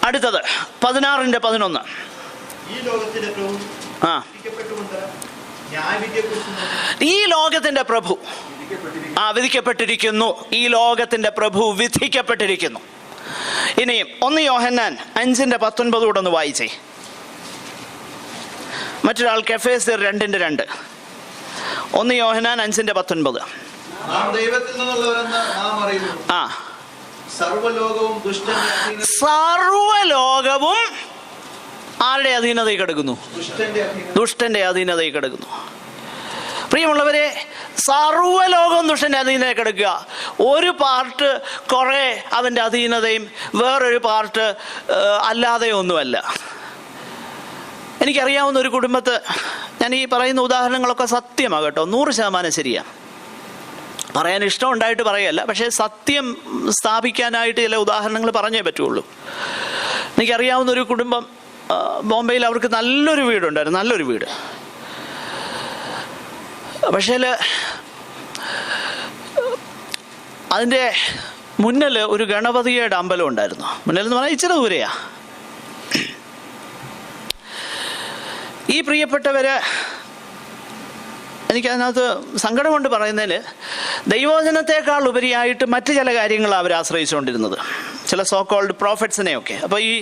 അടുത്തത് 16:11. ഈ ലോകത്തിന്റെ പ്രഭു വിധിക്കപ്പെട്ടിരിക്കുന്നു. ഈ ലോകത്തിന്റെ പ്രഭു വിധിക്കപ്പെട്ടിരിക്കുന്നു. ഇനിയും 1 യോഹന്നാൻ 5:19 കൂടെ ഒന്ന് വായിച്ചേ. മറ്റൊരാൾക്ക് എഫേസ്യർ 2:2. 1 യോഹന്നാൻ 5:19. നാം ദൈവത്തിൽ നിന്നുള്ളവരെന്ന് നാം അറിയുന്നു. സർവ്വലോകവും ആരുടെ അധീനതയിൽ കിടക്കുന്നു? ദുഷ്ടന്റെ അധീനതയിൽ കിടക്കുന്നു. പ്രിയമുള്ളവരെ, സർവ്വലോകവും ദുഷ്ടന്റെ അധീനതയിൽ കിടക്കുക. ഒരു പാർട്ട് കുറെ അവന്റെ അധീനതയും വേറൊരു പാർട്ട് അല്ലാതെയോ ഒന്നുമല്ല. എനിക്കറിയാവുന്ന ഒരു കുടുംബത്ത്, ഞാൻ ഈ പറയുന്ന ഉദാഹരണങ്ങളൊക്കെ സത്യമാണ് കേട്ടോ, 100% ശരിയാണ്. പറയാൻ ഇഷ്ടം ഉണ്ടായിട്ട് പറയല്ല, പക്ഷേ സത്യം സ്ഥാപിക്കാനായിട്ട് ചില ഉദാഹരണങ്ങൾ പറഞ്ഞേ പറ്റുള്ളൂ. എനിക്കറിയാവുന്ന ഒരു കുടുംബം ബോംബെയിൽ, അവർക്ക് നല്ലൊരു വീടുണ്ടായിരുന്നു, നല്ലൊരു വീട്. പക്ഷേ അതിൻ്റെ മുന്നിൽ ഒരു ഗണപതിയുടെ അമ്പലം ഉണ്ടായിരുന്നു. മുന്നിലെന്ന് പറഞ്ഞാൽ ഇച്ചിരി ദൂരെയാ. ഈ പ്രിയപ്പെട്ടവര്, എനിക്കതിനകത്ത് സങ്കടം കൊണ്ട് പറയുന്നതിൽ, ദൈവവചനത്തെക്കാൾ ഉപരിയായിട്ട് മറ്റ് ചില കാര്യങ്ങളാണ് അവർ ആശ്രയിച്ചുകൊണ്ടിരുന്നത്, ചില സോ കോൾഡ് പ്രോഫറ്റ്സിനെയൊക്കെ. അപ്പോൾ ഈ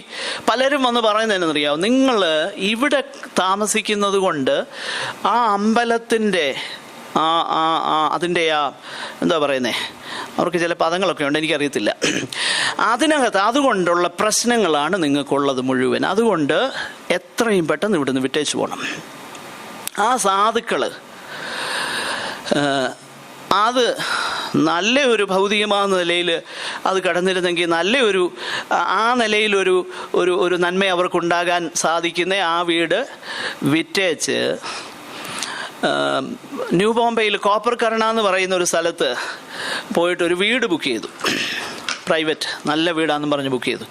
പലരും വന്ന് പറയുന്നതെന്നറിയാമോ, നിങ്ങൾ ഇവിടെ താമസിക്കുന്നത് കൊണ്ട് ആ അമ്പലത്തിൻ്റെ അതിൻ്റെ എന്താ പറയുന്നേ, അവർക്ക് ചില പദങ്ങളൊക്കെ ഉണ്ട്, എനിക്കറിയത്തില്ല. അതിനകത്ത് അതുകൊണ്ടുള്ള പ്രശ്നങ്ങളാണ് നിങ്ങൾക്കുള്ളത് മുഴുവൻ. അതുകൊണ്ട് എത്രയും പെട്ടെന്ന് ഇവിടുന്ന് വിട്ടേച്ച് പോകണം. ആ സാധുക്കൾ അത് നല്ല ഒരു ഭൗതികമായ നിലയിൽ അത് കടന്നിരുന്നെങ്കിൽ, നല്ലൊരു ആ നിലയിലൊരു ഒരു നന്മ അവർക്കുണ്ടാകാൻ സാധിക്കുന്ന ആ വീട് വിറ്റേച്ച് ന്യൂ ബോംബെയിൽ കോപ്പർ കർണ എന്ന് പറയുന്ന ഒരു സ്ഥലത്ത് പോയിട്ട് ഒരു വീട് ബുക്ക് ചെയ്തു. പ്രൈവറ്റ് നല്ല വീടാണെന്ന് പറഞ്ഞ് ബുക്ക് ചെയ്തു.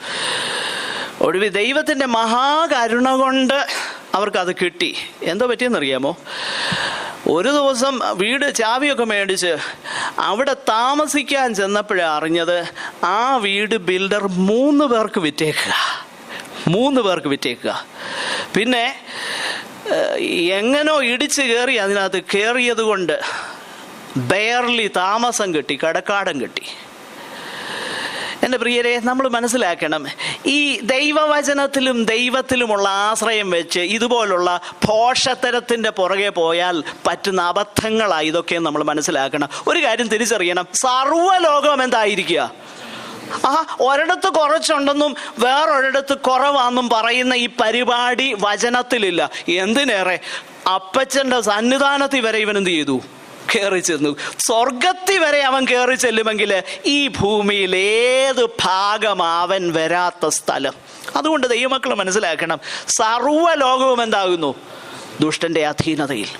ഒടുവിൽ ദൈവത്തിൻ്റെ മഹാകരുണ കൊണ്ട് അവർക്കത് കിട്ടി. എന്തോ പറ്റിയെന്നറിയാമോ, ഒരു ദിവസം വീട് ചാവിയൊക്കെ മേടിച്ച് അവിടെ താമസിക്കാൻ ചെന്നപ്പോഴേ അറിഞ്ഞത് ആ വീട് ബിൽഡർ 3 പേർക്ക് വിറ്റേക്കുക. പിന്നെ എങ്ങനോ ഇടിച്ച് കയറി അതിനകത്ത് കയറിയത് കൊണ്ട് ബെയർലി താമസം കിട്ടി, കടക്കാടം കിട്ടി. എൻ്റെ പ്രിയരെ, നമ്മൾ മനസ്സിലാക്കണം, ഈ ദൈവവചനത്തിലും ദൈവത്തിലുമുള്ള ആശ്രയം വെച്ച് ഇതുപോലുള്ള പോഷത്തരത്തിൻ്റെ പുറകെ പോയാൽ പറ്റുന്ന അബദ്ധങ്ങളാണ് ഇതൊക്കെ നമ്മൾ മനസ്സിലാക്കണം. ഒരു കാര്യം തിരിച്ചറിയണം, സർവ്വലോകം എന്തായിരിക്കുക? ഒരിടത്ത് കുറച്ചുണ്ടെന്നും വേറൊരിടത്ത് കുറവാണെന്നും പറയുന്ന ഈ പരിപാടി വചനത്തിലില്ല. എന്തിനേറെ, അപ്പച്ചൻ്റെ സന്നിധാനത്തിൽ വരെ ഇവൻ എന്ത് ചെയ്തു? കയറി ചെന്നു. സ്വർഗത്തിൽ വരെ അവൻ കയറി ചെല്ലുമെങ്കിൽ ഈ ഭൂമിയിൽ ഏത് ഭാഗം അവൻ വരാത്ത സ്ഥലം? അതുകൊണ്ട് ദൈവമക്കൾ മനസ്സിലാക്കണം, സർവ്വലോകവും എന്താകുന്നു? ദുഷ്ടന്റെ അധീനതയിൽ.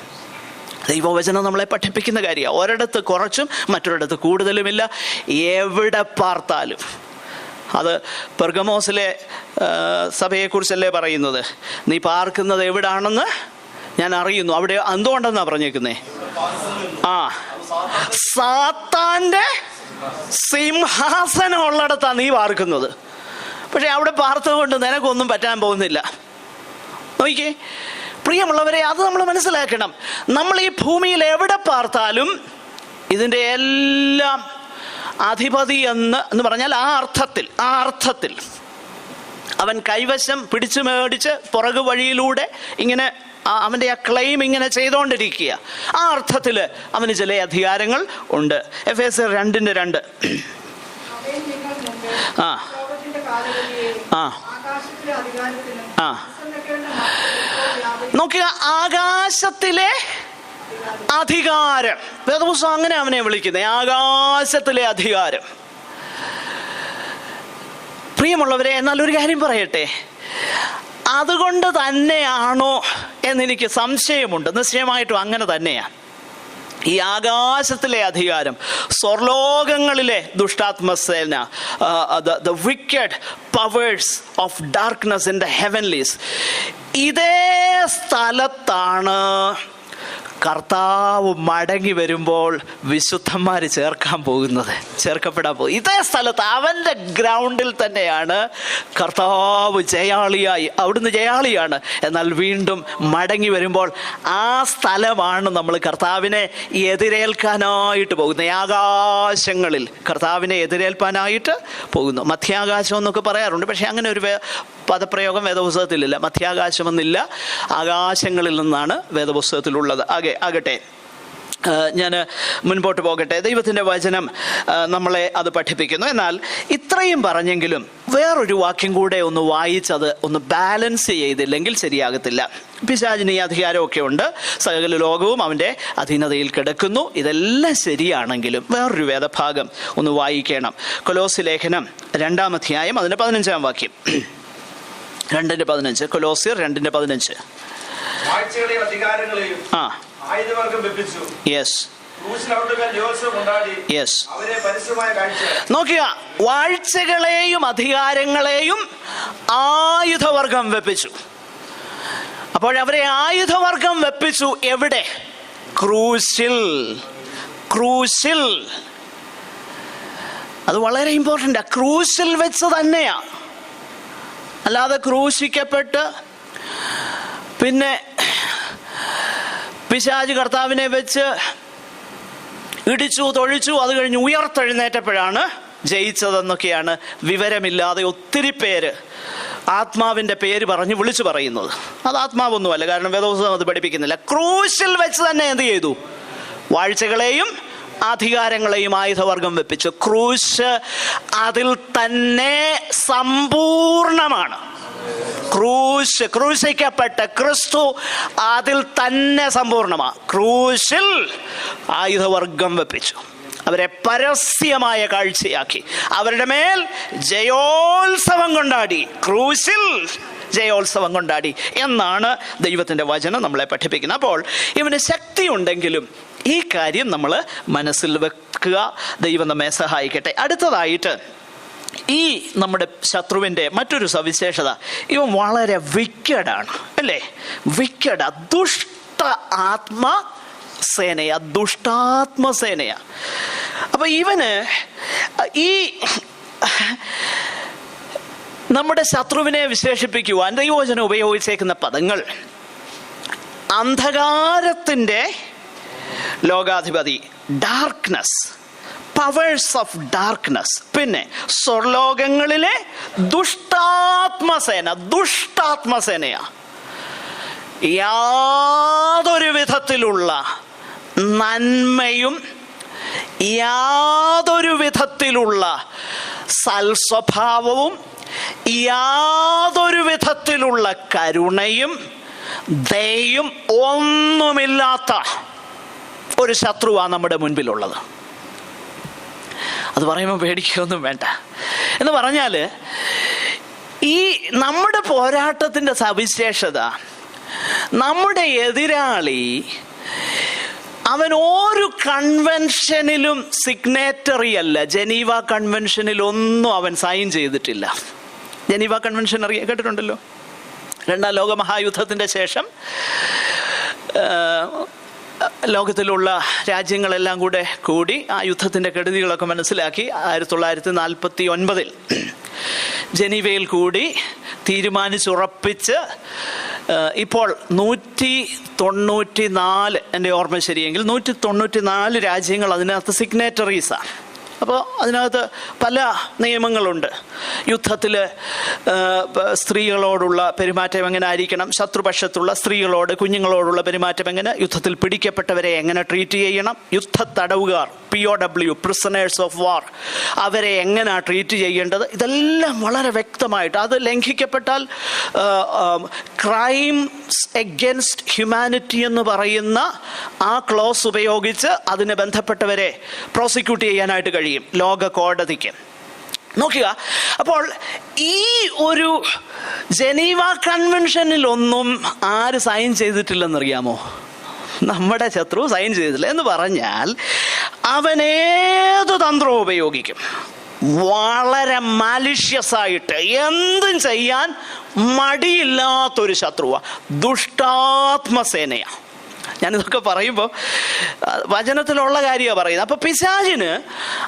ദൈവവചനം നമ്മളെ പഠിപ്പിക്കുന്ന കാര്യമാണ്. ഒരിടത്ത് കുറച്ചും മറ്റൊരിടത്ത് കൂടുതലുമില്ല. എവിടെ പാർത്താലും. അത് പെർഗമോസിലെ സഭയെക്കുറിച്ചല്ലേ പറയുന്നത്? നീ പാർക്കുന്നത് എവിടാണെന്ന് ഞാൻ അറിയുന്നു. അവിടെ എന്തുകൊണ്ടെന്നാ പറഞ്ഞേക്കുന്നേ? സാത്താന്റെ സിംഹാസനം ഉള്ളിടത്താണ് നീ പാർക്കുന്നത്. പക്ഷെ അവിടെ പാർത്തുകൊണ്ട് നിനക്കൊന്നും പറ്റാൻ പോകുന്നില്ല. നോക്കിക്കേ പ്രിയമുള്ളവരെ, അത് നമ്മൾ മനസ്സിലാക്കണം. നമ്മൾ ഈ ഭൂമിയിൽ എവിടെ പാർത്താലും ഇതിൻ്റെ എല്ലാം അധിപതി എന്ന് പറഞ്ഞാൽ ആ അർത്ഥത്തിൽ അവൻ കൈവശം പിടിച്ചു മേടിച്ച് പുറകു വഴിയിലൂടെ ഇങ്ങനെ അവൻ്റെ ആ ക്ലെയിം ഇങ്ങനെ ചെയ്തുകൊണ്ടിരിക്കുക. ആ അർത്ഥത്തിൽ അവന് ചില അധികാരങ്ങൾ ഉണ്ട്. എഫേസ്യർ 2:2. നോക്കുക, ആകാശത്തിലെ അധികാരം. വേദപുസ്തകം അങ്ങനെ അവനെ വിളിക്കുന്നത്, ആകാശത്തിലെ അധികാരം. പ്രിയമുള്ളവരെ, എന്നാൽ ഒരു കാര്യം പറയട്ടെ, അതുകൊണ്ട് തന്നെയാണോ എന്നെനിക്ക് സംശയമുണ്ട്. നിശ്ചയമായിട്ടും അങ്ങനെ തന്നെയാണ്. ഈ ആകാശത്തിലെ അധികാരം, സ്വർലോകങ്ങളിലെ ദുഷ്ടാത്മസേന, the wicked powers of darkness in the heavenlies, ഇതേ സ്ഥലത്താണ് കർത്താവ് മടങ്ങി വരുമ്പോൾ വിശുദ്ധന്മാർ ചേർക്കപ്പെടാൻ പോകും. ഇതേ സ്ഥലത്ത് അവൻ്റെ ഗ്രൗണ്ടിൽ തന്നെയാണ് കർത്താവ് ജയാളിയായി, അവിടുന്ന് ജയാളിയാണ്. എന്നാൽ വീണ്ടും മടങ്ങി വരുമ്പോൾ ആ സ്ഥലമാണ് നമ്മൾ കർത്താവിനെ എതിരേൽക്കാനായിട്ട് പോകുന്നത്. ആകാശങ്ങളിൽ കർത്താവിനെ എതിരേൽപ്പാനായിട്ട് പോകുന്നു. മധ്യാകാശം എന്നൊക്കെ പറയാറുണ്ട്, പക്ഷെ അങ്ങനെ ഒരു പദപ്രയോഗം വേദപുസ്തകത്തിലില്ല. മധ്യാകാശമെന്നില്ല, ആകാശങ്ങളിൽ നിന്നാണ് വേദപുസ്തകത്തിലുള്ളത്. ആകട്ടെ, ഞാൻ മുൻപോട്ട് പോകട്ടെ. ദൈവത്തിൻ്റെ വചനം നമ്മളെ അത് പഠിപ്പിക്കുന്നു. എന്നാൽ ഇത്രയും പറഞ്ഞെങ്കിലും വേറൊരു വാക്യം കൂടെ ഒന്ന് വായിച്ചത് ഒന്ന് ബാലൻസ് ചെയ്തില്ലെങ്കിൽ ശരിയാകത്തില്ല. പിശാചിന് ഈ അധികാരമൊക്കെ ഉണ്ട്, സകല ലോകവും അവൻ്റെ അധീനതയിൽ കിടക്കുന്നു. ഇതെല്ലാം ശരിയാണെങ്കിലും വേറൊരു വേദഭാഗം ഒന്ന് വായിക്കണം. കൊലോസ്യ ലേഖനം 2-ാം അധ്യായം അതിൻ്റെ 15-ാം വാക്യം. 2:15. കൊലോസ്യർ 2:15. നോക്കുക, വാഴ്ചകളെയും അധികാരങ്ങളെയും ആയുധവർഗം വെപ്പിച്ചു. അപ്പോൾ അവരെ ആയുധവർഗം വെപ്പിച്ചു എവിടെ? ക്രൂശിൽ. അത് വളരെ ഇമ്പോർട്ടൻ്റ്. ക്രൂശിൽ വെച്ച് തന്നെയാ, അല്ലാതെ ക്രൂശിക്കപ്പെട്ട് പിന്നെ പിശാച് കർത്താവിനെ വെച്ച് ഇടിച്ചു തൊഴിച്ചു, അത് കഴിഞ്ഞ് ഉയർത്തെഴുന്നേറ്റപ്പോഴാണ് ജയിച്ചതെന്നൊക്കെയാണ് വിവരമില്ലാതെ ഒത്തിരി പേര് ആത്മാവിൻ്റെ പേര് പറഞ്ഞ് വിളിച്ചു പറയുന്നത്. അത് ആത്മാവൊന്നുമല്ല, കാരണം വേദപുസ്തകം അത് പഠിപ്പിക്കുന്നില്ല. ക്രൂശിൽ വെച്ച് തന്നെ എന്ത് ചെയ്തു? വാഴ്ചകളെയും അധികാരങ്ങളെയും ആയുധവർഗം വെപ്പിച്ചു. ക്രൂശ് അതിൽ തന്നെ സമ്പൂർണമാണ്. ക്രൂശിക്കപ്പെട്ട ക്രിസ്തു അതിൽ തന്നെ സമ്പൂർണമാണ്. ക്രൂശിൽ ആയുധവർഗം വെപ്പിച്ചു. അവരെ പരസ്യമായ കാഴ്ചയാക്കി, അവരുടെ മേൽ ജയോത്സവം കൊണ്ടാടി. ക്രൂശിൽ ജയോത്സവം കൊണ്ടാടി എന്നാണ് ദൈവത്തിൻ്റെ വചനം നമ്മളെ പഠിപ്പിക്കുന്നത്. അപ്പോൾ ഇവന് ശക്തിയുണ്ടെങ്കിലും ഈ കാര്യം നമ്മൾ മനസ്സിൽ വെക്കുക. ദൈവം നമ്മെ സഹായിക്കട്ടെ. അടുത്തതായിട്ട്, ഈ നമ്മുടെ ശത്രുവിൻ്റെ മറ്റൊരു സവിശേഷത, ഇവൻ വളരെ വിക്കഡാണ്, അല്ലേ? വിക്കഡ, ദുഷ്ടാത്മസേനയാ. അപ്പൊ ഇവന് ഈ നമ്മുടെ ശത്രുവിനെ വിശേഷിപ്പിക്കുവാൻ ദൈവവചനം ഉപയോഗിച്ചേക്കുന്ന പദങ്ങൾ: അന്ധകാരത്തിൻ്റെ ലോകാധിപതി, ഡാർക്ക്നെസ്, പവേഴ്സ് ഓഫ് ഡാർക്ക്നെസ്, പിന്നെ സ്വർലോകങ്ങളിലെ ദുഷ്ടാത്മസേനയാ. യാതൊരു വിധത്തിലുള്ള നന്മയും യാതൊരു വിധത്തിലുള്ള സൽസ്വഭാവവും യാതൊരു വിധത്തിലുള്ള കരുണയും ദയയും ഒന്നുമില്ലാത്ത ഒരു ശത്രുവാണ് നമ്മുടെ മുൻപിലുള്ളത്. അത് പറയുമ്പോൾ പേടിക്കുകയൊന്നും വേണ്ട. എന്ന് പറഞ്ഞാൽ ഈ നമ്മുടെ പോരാട്ടത്തിൻ്റെ സവിശേഷത, നമ്മുടെ എതിരാളി അവൻ ഒരു കൺവെൻഷനിലും സിഗ്നേറ്ററി അല്ല. ജനീവ കൺവെൻഷനിലൊന്നും അവൻ സൈൻ ചെയ്തിട്ടില്ല. ജനീവ കൺവെൻഷൻ കേട്ടിട്ടുണ്ടല്ലോ. 2-ാം ലോക മഹായുദ്ധത്തിൻ്റെ ശേഷം ലോകത്തിലുള്ള രാജ്യങ്ങളെല്ലാം കൂടി ആ യുദ്ധത്തിൻ്റെ കെടുതികളൊക്കെ മനസ്സിലാക്കി 1949 ജനീവയിൽ കൂടി തീരുമാനിച്ചുറപ്പിച്ച് ഇപ്പോൾ 194, എൻ്റെ ഓർമ്മ ശരിയെങ്കിൽ 194 രാജ്യങ്ങൾ അതിനകത്ത് സിഗ്നേറ്ററീസാണ്. അപ്പോൾ അതിനകത്ത് പല നിയമങ്ങളുണ്ട്. യുദ്ധത്തിൽ സ്ത്രീകളോടുള്ള പെരുമാറ്റം എങ്ങനെ ആയിരിക്കണം, ശത്രുപക്ഷത്തുള്ള സ്ത്രീകളോട് കുഞ്ഞുങ്ങളോടുള്ള പെരുമാറ്റം എങ്ങനെ, യുദ്ധത്തിൽ പിടിക്കപ്പെട്ടവരെ എങ്ങനെ ട്രീറ്റ് ചെയ്യണം, യുദ്ധ തടവുകാർ POW പ്രിസണേഴ്സ് ഓഫ് വാർ അവരെ എങ്ങനെയാണ് ട്രീറ്റ് ചെയ്യേണ്ടത്, ഇതെല്ലാം വളരെ വ്യക്തമായിട്ട്. അത് ലംഘിക്കപ്പെട്ടാൽ ക്രൈംസ് എഗൻസ്റ്റ് ഹ്യൂമാനിറ്റി എന്ന് പറയുന്ന ആ ക്ലോസ് ഉപയോഗിച്ച് അതിന് ബന്ധപ്പെട്ടവരെ പ്രോസിക്യൂട്ട് ചെയ്യാനായിട്ട് കഴിയും ലോക കോടതിക്ക്. നോക്കുക, അപ്പോൾ ഈ ഒരു ജനീവ കൺവെൻഷനിലൊന്നും ആര് സൈൻ ചെയ്തിട്ടില്ലെന്നറിയാമോ? നമ്മുടെ ശത്രു സൈൻ ചെയ്തിട്ടില്ല. എന്ന് പറഞ്ഞാൽ അവനേത് തന്ത്രവും ഉപയോഗിക്കും. വളരെ മാലിഷ്യസ് ആയിട്ട് എന്തും ചെയ്യാൻ മടിയില്ലാത്തൊരു ശത്രുവാ, ദുഷ്ടാത്മസേനയാണ്. ഞാനിതൊക്കെ പറയുമ്പോൾ വചനത്തിലുള്ള കാര്യമാണ് പറയുന്നത്. അപ്പോൾ പിശാചിന്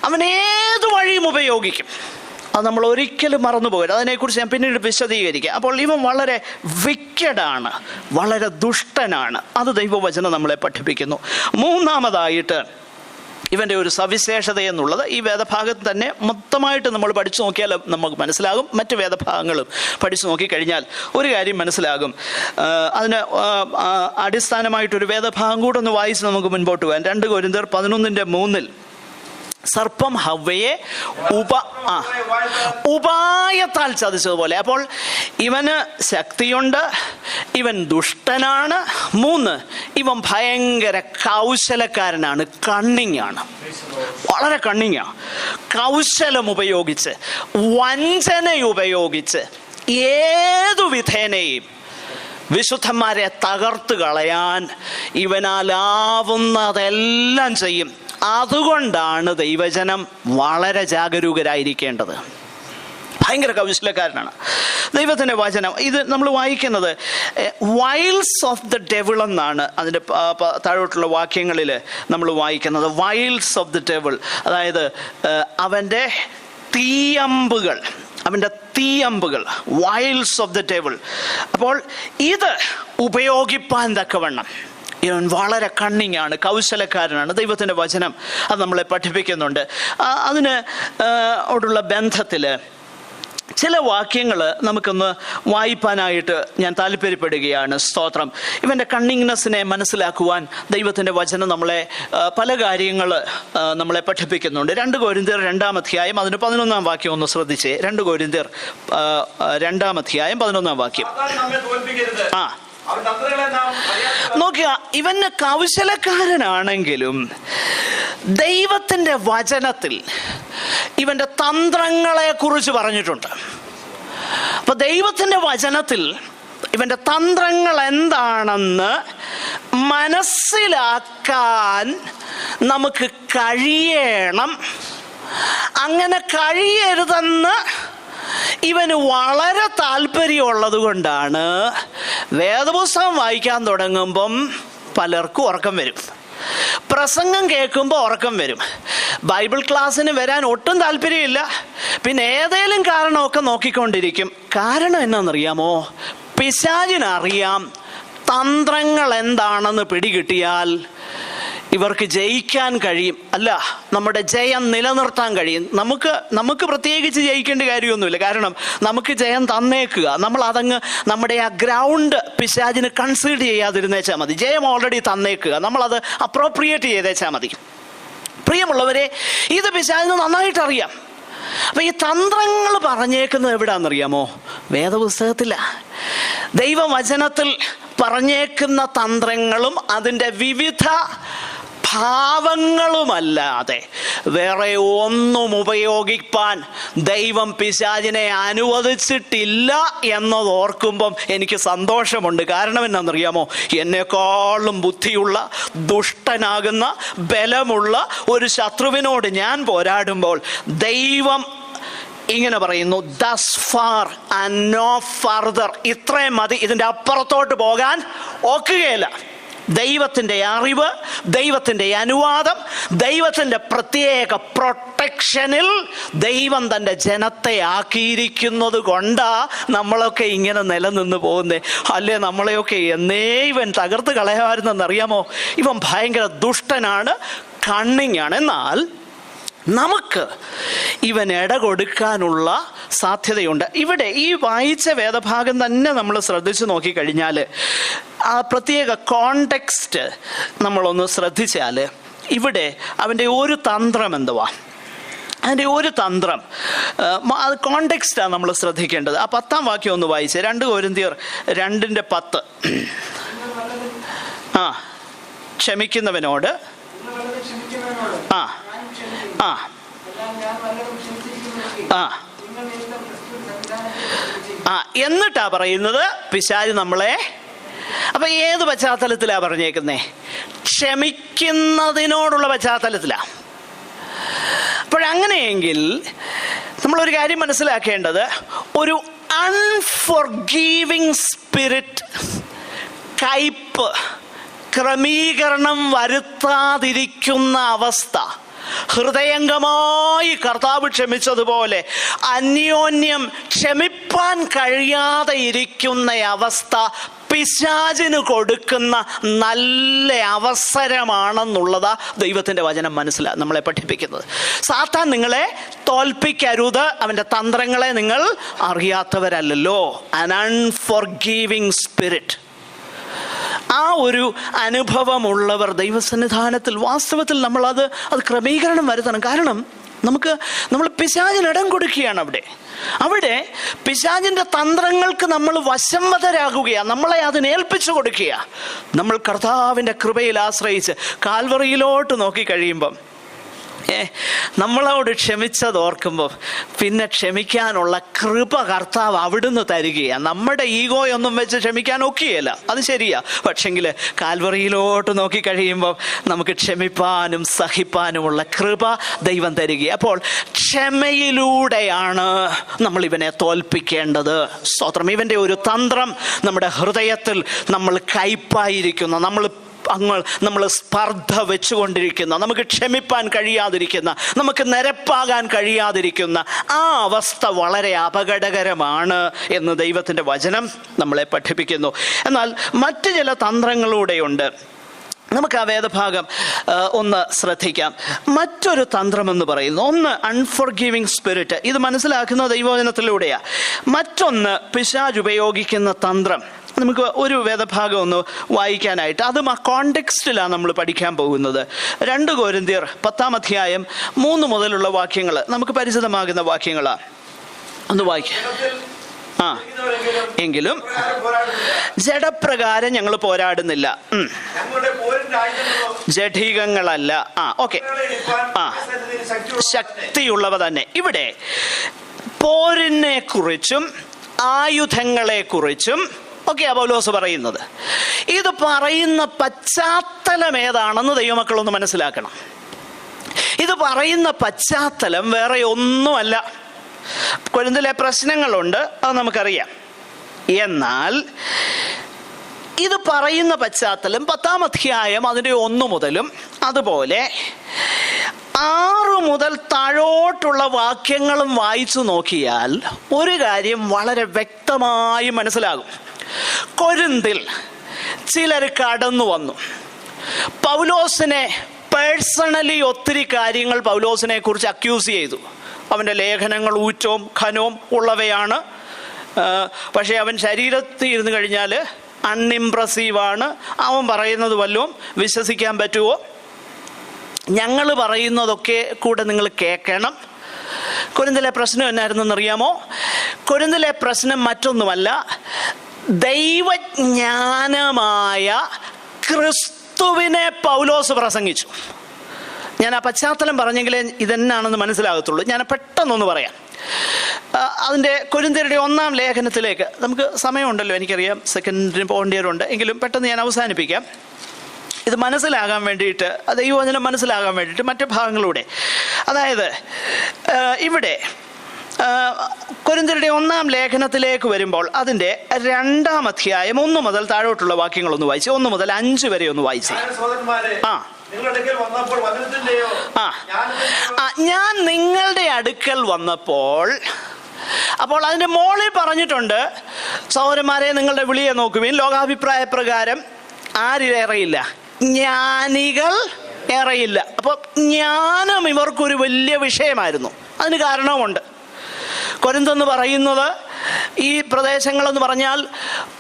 അവൻ ഏത് വഴിയും ഉപയോഗിക്കും. അത് നമ്മൾ ഒരിക്കലും മറന്നു പോകരുത്. അതിനെക്കുറിച്ച് ഞാൻ പിന്നീട് വിശദീകരിക്കാം. അപ്പോൾ ഇവൻ വളരെ വിക്കഡാണ്, വളരെ ദുഷ്ടനാണ്. അത് ദൈവവചനം നമ്മളെ പഠിപ്പിക്കുന്നു. മൂന്നാമതായിട്ട് ഇവൻ്റെ ഒരു സവിശേഷത എന്നുള്ളത് ഈ വേദഭാഗത്ത് തന്നെ മൊത്തമായിട്ട് നമ്മൾ പഠിച്ചു നോക്കിയാൽ നമുക്ക് മനസ്സിലാകും. മറ്റ് വേദഭാഗങ്ങളും പഠിച്ചു നോക്കിക്കഴിഞ്ഞാൽ ഒരു കാര്യം മനസ്സിലാകും. അതിന് അടിസ്ഥാനമായിട്ടൊരു വേദഭാഗം കൂടെ ഒന്ന് വായിച്ച് നമുക്ക് മുൻപോട്ട് പോകാം. 2 കൊരിന്ത്യർ 11:3 സർപ്പം ഹവ്വയെ ഉപായത്താൽ ചതിച്ചതുപോലെ. അപ്പോൾ ഇവന് ശക്തിയുണ്ട്, ഇവൻ ദുഷ്ടനാണ്. 3, ഇവൻ ഭയങ്കര കൗശലക്കാരനാണ്, കണ്ണിങ്ങാണ്, വളരെ കണ്ണിങ്ങാണ്. കൗശലം ഉപയോഗിച്ച്, വഞ്ചന ഉപയോഗിച്ച് ഏതു വിധേനയും വിശുദ്ധന്മാരെ തകർത്ത് കളയാൻ ഇവനാലാവുന്നതെല്ലാം ചെയ്യും. അതുകൊണ്ടാണ് ദൈവജനം വളരെ ജാഗരൂകരായിരിക്കേണ്ടത്. ഭയങ്കര കൗശലക്കാരനാണ്. ദൈവത്തിൻ്റെ വചനം ഇത് നമ്മൾ വായിക്കുന്നത് വൈൽസ് ഓഫ് ദ ഡെവിൾ എന്നാണ് അതിൻ്റെ താഴോട്ടുള്ള വാക്യങ്ങളിൽ നമ്മൾ വായിക്കുന്നത്. വൈൽസ് ഓഫ് ദ ഡെവിൾ, അതായത് അവൻ്റെ തീയമ്പുകൾ, വൈൽസ് ഓഫ് ദ ഡെവിൾ. അപ്പോൾ ഇത് ഉപയോഗിപ്പാൻ തക്കവണ്ണം ഇവൻ വളരെ കണ്ണിങ്ങാണ്, കൗശലക്കാരനാണ്. ദൈവത്തിൻ്റെ വചനം അത് നമ്മളെ പഠിപ്പിക്കുന്നുണ്ട്. അതിന് ഓടുള്ള ബന്ധത്തിൽ ചില വാക്യങ്ങൾ നമുക്കൊന്ന് വായിപ്പാനായിട്ട് ഞാൻ താല്പര്യപ്പെടുകയാണ്. സ്തോത്രം. ഇവൻ്റെ കണ്ണിങ്നെസ്സിനെ മനസ്സിലാക്കുവാൻ ദൈവത്തിൻ്റെ വചനം നമ്മളെ പല കാര്യങ്ങൾ നമ്മളെ പഠിപ്പിക്കുന്നുണ്ട്. 2 കൊരിന്ത്യർ 2-ാം അധ്യായം അതിന് 11-ാം വാക്യം ഒന്ന് ശ്രദ്ധിച്ചേ. 2 കൊരിന്ത്യർ 2-ാം അധ്യായം 11-ാം വാക്യം. നോക്കുക, ഇവന് കൗശലക്കാരനാണെങ്കിലും ദൈവത്തിൻ്റെ വചനത്തിൽ ഇവൻ്റെ തന്ത്രങ്ങളെ കുറിച്ച് പറഞ്ഞിട്ടുണ്ട്. അപ്പൊ ദൈവത്തിൻ്റെ വചനത്തിൽ ഇവൻ്റെ തന്ത്രങ്ങൾ എന്താണെന്ന് മനസ്സിലാക്കാൻ നമുക്ക് കഴിയണം. അങ്ങനെ കഴിയരുതെന്ന് ഇവന് വളരെ താല്പര്യമുള്ളത് കൊണ്ടാണ് വേദപുസ്തകം വായിക്കാൻ തുടങ്ങുമ്പം പലർക്കും ഉറക്കം വരും, പ്രസംഗം കേൾക്കുമ്പോൾ ഉറക്കം വരും, ബൈബിൾ ക്ലാസ്സിന് വരാൻ ഒട്ടും താല്പര്യമില്ല, പിന്നെ ഏതേലും കാരണമൊക്കെ നോക്കിക്കൊണ്ടിരിക്കും. കാരണം എന്നാണെന്നറിയാമോ? പിശാചിനറിയാം തന്ത്രങ്ങൾ എന്താണെന്ന് പിടികിട്ടിയാൽ ഇവർക്ക് ജയിക്കാൻ കഴിയും. അല്ല, നമ്മുടെ ജയം നിലനിർത്താൻ കഴിയും. നമുക്ക് പ്രത്യേകിച്ച് ജയിക്കേണ്ട കാര്യമൊന്നുമില്ല. കാരണം നമുക്ക് ജയം തന്നേക്കുക. നമ്മൾ അതങ്ങ് നമ്മുടെ ആ ഗ്രൗണ്ട് പിശാചിന് കൺസീഡ് ചെയ്യാതിരുന്നേച്ചാൽ മതി. ജയം ഓൾറെഡി തന്നേക്കുക, നമ്മളത് അപ്രോപ്രിയേറ്റ് ചെയ്തേച്ചാൽ മതി. പ്രിയമുള്ളവരെ, ഇത് പിശാചിന് നന്നായിട്ടറിയാം. അപ്പൊ ഈ തന്ത്രങ്ങൾ പറഞ്ഞേക്കുന്നത് എവിടാന്നറിയാമോ? വേദപുസ്തകത്തില. ദൈവവചനത്തിൽ പറഞ്ഞേക്കുന്ന തന്ത്രങ്ങളും അതിൻ്റെ വിവിധ ഭാവങ്ങളുമല്ലാതെ വേറെ ഒന്നും ഉപയോഗിപ്പാൻ ദൈവം പിശാചിനെ അനുവദിച്ചിട്ടില്ല എന്നത് ഓർക്കുമ്പം എനിക്ക് സന്തോഷമുണ്ട്. കാരണം എന്നാണെന്നറിയാമോ? എന്നെക്കാളും ബുദ്ധിയുള്ള, ദുഷ്ടനാകുന്ന, ബലമുള്ള ഒരു ശത്രുവിനോട് ഞാൻ പോരാടുമ്പോൾ ദൈവം ഇങ്ങനെ പറയുന്നു, thus far and no further. ഇത്രയും മതി, ഇതിൻ്റെ അപ്പുറത്തോട്ട് പോകാൻ ഒക്കുകയില്ല. ദൈവത്തിൻ്റെ അറിവ്, ദൈവത്തിൻ്റെ അനുവാദം, ദൈവത്തിൻ്റെ പ്രത്യേക പ്രൊട്ടക്ഷനിൽ ദൈവം തൻ്റെ ജനത്തെ ആക്കിയിരിക്കുന്നത് കൊണ്ടാ നമ്മളൊക്കെ ഇങ്ങനെ നിലനിന്ന് പോകുന്നത്. അല്ലേ, നമ്മളെയൊക്കെ എന്നേ ഇവൻ തകർത്ത് കളയാമായിരുന്നെന്നറിയാമോ? ഇവൻ ഭയങ്കര ദുഷ്ടനാണ്, കണ്ണിങ്ങാണ്. എന്നാൽ നമുക്ക് ഇവൻ ഇട കൊടുക്കാനുള്ള സാധ്യതയുണ്ട്. ഇവിടെ ഈ വായിച്ച വേദഭാഗം തന്നെ നമ്മൾ ശ്രദ്ധിച്ചു നോക്കിക്കഴിഞ്ഞാൽ ആ പ്രത്യേക കോണ്ടെക്സ്റ്റ് നമ്മളൊന്ന് ശ്രദ്ധിച്ചാൽ ഇവിടെ അവൻ്റെ ഒരു തന്ത്രം എന്തുവാ? അതിൻ്റെ ഒരു തന്ത്രം, അത് കോണ്ടെക്സ്റ്റാണ് നമ്മൾ ശ്രദ്ധിക്കേണ്ടത്. ആ 10-ാം വാക്യം ഒന്ന് വായിച്ചേ. 2 കൊരിന്ത്യർ 2:10. ക്ഷമിക്കുന്നവനോട് എന്നിട്ടാ പറയുന്നത് പിശാച് നമ്മളെ. അപ്പൊ ഏത് പശ്ചാത്തലത്തിലാ പറഞ്ഞേക്കുന്നേ? ക്ഷമിക്കുന്നതിനോടുള്ള പശ്ചാത്തലത്തിലാ. അപ്പോഴങ്ങനെയെങ്കിൽ നമ്മളൊരു കാര്യം മനസ്സിലാക്കേണ്ടത്, ഒരു അൺഫോർഗീവിങ് സ്പിരിറ്റ്, കയ്പ്, ക്രമീകരണം വരുത്താതിരിക്കുന്ന അവസ്ഥ, ഹൃദയംഗമായി കർത്താവ് ക്ഷമിച്ചതുപോലെ അന്യോന്യം ക്ഷമിപ്പാൻ കഴിയാതെ ഇരിക്കുന്ന അവസ്ഥ പിശാചിന് കൊടുക്കുന്ന നല്ല അവസരമാണെന്നുള്ളതാ ദൈവത്തിൻ്റെ വചനം നമ്മളെ പഠിപ്പിക്കുന്നത്. സാത്താൻ നിങ്ങളെ തോൽപ്പിക്കരുത്, അവൻ്റെ തന്ത്രങ്ങളെ നിങ്ങൾ അറിയാത്തവരല്ലോ. an unforgiving spirit. ആ ഒരു അനുഭവമുള്ളവർ ദൈവസന്നിധാനത്തിൽ വാസ്തവത്തിൽ അത് ക്രമീകരണം വരുത്തണം. കാരണം നമ്മൾ പിശാചിന് ഇടം കൊടുക്കുകയാണ്. അവിടെ പിശാചിൻ്റെ തന്ത്രങ്ങൾക്ക് നമ്മൾ വശംവദരാകുകയാണ്, നമ്മളെ അതിനേൽപ്പിച്ചു കൊടുക്കുക. നമ്മൾ കർത്താവിൻ്റെ കൃപയിൽ ആശ്രയിച്ച് കാൽവറിയിലോട്ട് നോക്കി കഴിയുമ്പം നമ്മളോട് ക്ഷമിച്ചത് ഓർക്കുമ്പോൾ പിന്നെ ക്ഷമിക്കാനുള്ള കൃപ കർത്താവ് അവിടുന്ന് തരികയാണ്. നമ്മുടെ ഈഗോയൊന്നും വെച്ച് ക്ഷമിക്കാൻ ഒക്കുകയില്ല, അത് ശരിയാ. പക്ഷെങ്കിൽ കാൽവറിയിലോട്ട് നോക്കി കഴിയുമ്പോൾ നമുക്ക് ക്ഷമിപ്പാനും സഹിപ്പാനുമുള്ള കൃപ ദൈവം തരികയാണ്. അപ്പോൾ ക്ഷമയിലൂടെയാണ് നമ്മൾ ഇവനെ തോൽപ്പിക്കേണ്ടത്. സ്തോത്രം. ഇവൻ്റെ ഒരു തന്ത്രം നമ്മുടെ ഹൃദയത്തിൽ നമ്മൾ കയ്പായിരിക്കുന്ന, നമ്മൾ സ്പർദ്ധ വെച്ചുകൊണ്ടിരിക്കുന്ന, നമുക്ക് ക്ഷമിപ്പാൻ കഴിയാതിരിക്കുന്ന, നമുക്ക് നിരപ്പാകാൻ കഴിയാതിരിക്കുന്ന ആ അവസ്ഥ വളരെ അപകടകരമാണ് എന്ന് ദൈവത്തിൻ്റെ വചനം നമ്മളെ പഠിപ്പിക്കുന്നു. എന്നാൽ മറ്റ് ചില തന്ത്രങ്ങളൂടെയുണ്ട്. നമുക്ക് ആ വേദഭാഗം ഒന്ന് ശ്രദ്ധിക്കാം. മറ്റൊരു തന്ത്രമെന്ന് പറയുന്നു, ഒന്ന് അൺഫോർഗിവിങ് സ്പിരിറ്റ്. ഇത് മനസ്സിലാക്കുന്ന ദൈവവചനത്തിലൂടെയാണ്. മറ്റൊന്ന് പിശാച് ഉപയോഗിക്കുന്ന തന്ത്രം. നമുക്ക് ഒരു വേദഭാഗം ഒന്ന് വായിക്കാനായിട്ട്, അതും ആ കോണ്ടെക്സ്റ്റിലാണ് നമ്മൾ പഠിക്കാൻ പോകുന്നത്. 2 കൊരിന്ത്യർ 10-ാം അധ്യായം 3 മുതലുള്ള വാക്യങ്ങൾ നമുക്ക് പരിചിതമാകുന്ന വാക്യങ്ങളാണ്. ഒന്ന് വായിക്കാം. എങ്കിലും ജഡപ്രകാരം ഞങ്ങൾ പോരാടുന്നില്ല, ജഡികങ്ങളല്ല. ഓക്കെ, ശക്തിയുള്ളവ തന്നെ. ഇവിടെ പോരിനെ കുറിച്ചും ആയുധങ്ങളെ കുറിച്ചും ഒക്കെയാ പൗലോസ് പറയുന്നത്. ഇത് പറയുന്ന പശ്ചാത്തലം ഏതാണെന്ന് ദൈവമക്കളൊന്ന് മനസ്സിലാക്കണം. ഇത് പറയുന്ന പശ്ചാത്തലം വേറെ ഒന്നുമല്ല. കൊരിന്തിലെ പ്രശ്നങ്ങളുണ്ട്, അത് നമുക്കറിയാം. എന്നാൽ ഇത് പറയുന്ന പശ്ചാത്തലം 10-ാം അധ്യായം അതിൻ്റെ 1 മുതലും അതുപോലെ 6 മുതൽ താഴോട്ടുള്ള വാക്യങ്ങളും വായിച്ചു നോക്കിയാൽ ഒരു കാര്യം വളരെ വ്യക്തമായി മനസ്സിലാകും. കൊരിന്തിൽ ചിലർ കടന്നു വന്നു. പൗലോസിനെ പേഴ്സണലി ഒത്തിരി കാര്യങ്ങൾ പൗലോസിനെ കുറിച്ച് അക്യൂസ് ചെയ്തു. അവൻ്റെ ലേഖനങ്ങൾ ഊറ്റവും ഖനവും ഉള്ളവയാണ്, പക്ഷേ അവൻ ശരീരത്തിൽ ഇരുന്ന് കഴിഞ്ഞാൽ അൺഇംപ്രസീവാണ്. അവൻ പറയുന്നത് വല്ലതും വിശ്വസിക്കാൻ പറ്റുമോ? ഞങ്ങൾ പറയുന്നതൊക്കെ കൂടെ നിങ്ങൾ കേൾക്കണം. കൊരിന്തിലെ പ്രശ്നം എന്നായിരുന്നെന്നറിയാമോ? കൊരിന്തിലെ പ്രശ്നം മറ്റൊന്നുമല്ല, ദൈവജ്ഞാനമായ ക്രിസ്തുവിനെ പൗലോസ് പ്രസംഗിച്ചു. ഞാൻ ആ പശ്ചാത്തലം പറഞ്ഞെങ്കിലേ ഇതെന്നാണെന്ന് മനസ്സിലാകത്തുള്ളൂ. ഞാൻ പെട്ടെന്നൊന്ന് പറയാം. അതിൻ്റെ കൊരിന്ത്യരുടെ 1-ാം ലേഖനത്തിലേക്ക് നമുക്ക് സമയമുണ്ടല്ലോ, എനിക്കറിയാം, സെക്കൻഡിന് പോകേണ്ടവരുണ്ട്, എങ്കിലും പെട്ടെന്ന് ഞാൻ അവസാനിപ്പിക്കാം. ഇത് മനസ്സിലാകാൻ വേണ്ടിയിട്ട്, ദൈവവചനം മനസ്സിലാകാൻ വേണ്ടിയിട്ട് മറ്റു ഭാഗങ്ങളിലൂടെ, അതായത് ഇവിടെ കൊരിന്ത്യരുടെ 1-ാം ലേഖനത്തിലേക്ക് വരുമ്പോൾ അതിൻ്റെ 2-ാം അധ്യായം 1 മുതൽ താഴോട്ടുള്ള വാക്യങ്ങളൊന്ന് വായിച്ച് 1 മുതൽ 5 വരെ ഒന്ന് വായിച്ച്. ഞാൻ നിങ്ങളുടെ അടുക്കൽ വന്നപ്പോൾ, അപ്പോൾ അതിൻ്റെ മോളിൽ പറഞ്ഞിട്ടുണ്ട്, സഹോദരന്മാരെ നിങ്ങളുടെ വിളിയെ നോക്കുവിൻ, ലോകാഭിപ്രായ പ്രകാരം ആരിലേറെയില്ല, ജ്ഞാനികൾ ഏറെയില്ല. അപ്പോൾ ജ്ഞാനം ഇവർക്കൊരു വലിയ വിഷയമായിരുന്നു. അതിന് കാരണവുമുണ്ട്. കൊരിന്തെന്ന് പറയുന്നത്, ഈ പ്രദേശങ്ങളെന്ന് പറഞ്ഞാൽ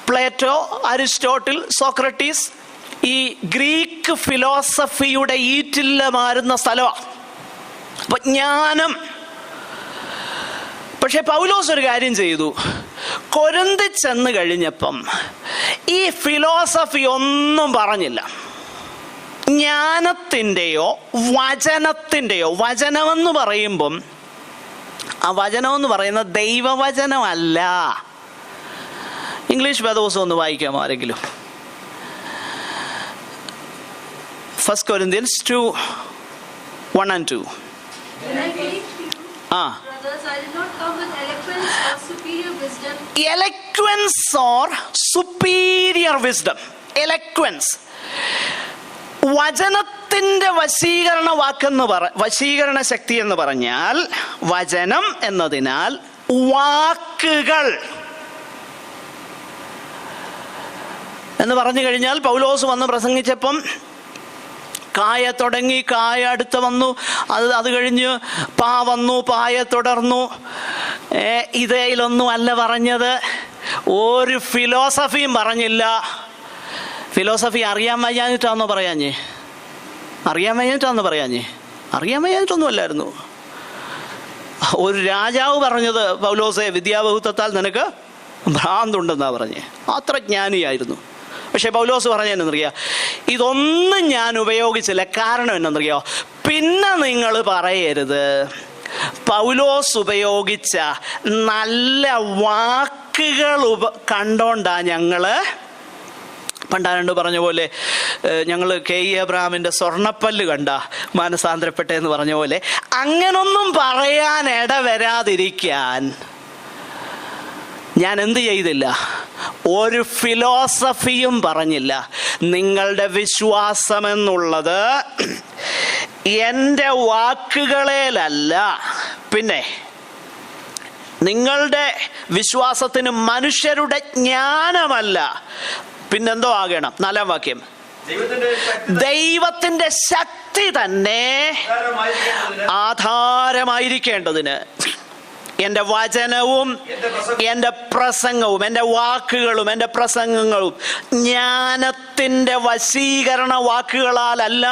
പ്ലേറ്റോ, അരിസ്റ്റോട്ടിൽ, സോക്രട്ടീസ്, ഈ ഗ്രീക്ക് ഫിലോസഫിയുടെ ഈറ്റില്ലമാരുന്ന സ്ഥലമാണ്. അപ്പൊ ജ്ഞാനം. പക്ഷെ പൗലോസ് ഒരു കാര്യം ചെയ്തു. കൊരിന്തിൽ ചെന്ന് കഴിഞ്ഞപ്പം ഈ ഫിലോസഫി ഒന്നും പറഞ്ഞില്ല. ജ്ഞാനത്തിൻ്റെയോ വചനത്തിൻ്റെയോ, വചനമെന്ന് പറയുമ്പം ആ വചനമെന്ന് പറയുന്നത് ദൈവവചനമല്ല. ഇംഗ്ലീഷ് വേദപുസ്തകം ഒന്ന് വായിക്കാമോ ആരെങ്കിലും? 1 Corinthians 2:1-2. Eloquence or superior wisdom. Eloquence. വചനത്തിൻ്റെ വശീകരണ ശക്തി എന്ന് പറഞ്ഞാൽ, വചനം എന്നതിനാൽ വാക്കുകൾ എന്ന് പറഞ്ഞു കഴിഞ്ഞാൽ, പൗലോസ് വന്ന് പ്രസംഗിച്ചപ്പം കായ തുടങ്ങി, കായ അടുത്ത് വന്നു, അത് കഴിഞ്ഞ് പാ വന്നു, പായെ തുടർന്നു. ഇതേലൊന്നും അല്ല പറഞ്ഞത്, ഒരു ഫിലോസഫിയും പറഞ്ഞില്ല. ഫിലോസഫി അറിയാൻ വയ്യാഞ്ഞിട്ടാണെന്നോ പറയാഞ്ഞേ? അറിയാൻ വയ്യാഞ്ഞിട്ടൊന്നും അല്ലായിരുന്നു. ഒരു രാജാവ് പറഞ്ഞത്, പൗലോസേ, വിദ്യാബഹുത്വത്താൽ നിനക്ക് ഭ്രാന്തുണ്ടെന്നാണ് പറഞ്ഞേ. അത്ര ജ്ഞാനിയായിരുന്നു. പക്ഷെ പൗലോസ് പറഞ്ഞെന്നറിയാം, ഇതൊന്നും ഞാൻ ഉപയോഗിച്ചില്ല. കാരണം എന്നറിയോ? പിന്നെ നിങ്ങൾ പറയരുത് പൗലോസ് ഉപയോഗിച്ച നല്ല വാക്കുകൾ കണ്ടോണ്ടാ ഞങ്ങള് പണ്ടാരണ്ട് പറഞ്ഞ പോലെ, ഞങ്ങൾ കെ ഇ എബ്രഹാമിൻ്റെ സ്വർണ്ണപ്പല്ല് കണ്ട മാനസാന്തരപ്പെട്ടെന്ന് പറഞ്ഞ പോലെ, അങ്ങനൊന്നും പറയാൻ ഇടവരാതിരിക്കാൻ ഞാൻ എന്ത് ചെയ്തില്ല? ഒരു ഫിലോസഫിയും പറഞ്ഞില്ല. നിങ്ങളുടെ വിശ്വാസമെന്നുള്ളത് എൻ്റെ വാക്കുകളേലല്ല, പിന്നെ നിങ്ങളുടെ വിശ്വാസത്തിന് മനുഷ്യരുടെ ജ്ഞാനമല്ല, പിന്നെന്തോ ആകണം? 4-ാം വാക്യം, ദൈവത്തിന്റെ ശക്തി തന്നെ ആധാരമായിരിക്കേണ്ടതിന് എൻ്റെ വചനവും എൻ്റെ പ്രസംഗവും, എൻ്റെ വാക്കുകളും എൻ്റെ പ്രസംഗങ്ങളും ജ്ഞാനത്തിൻ്റെ വശീകരണ വാക്കുകളാലല്ല,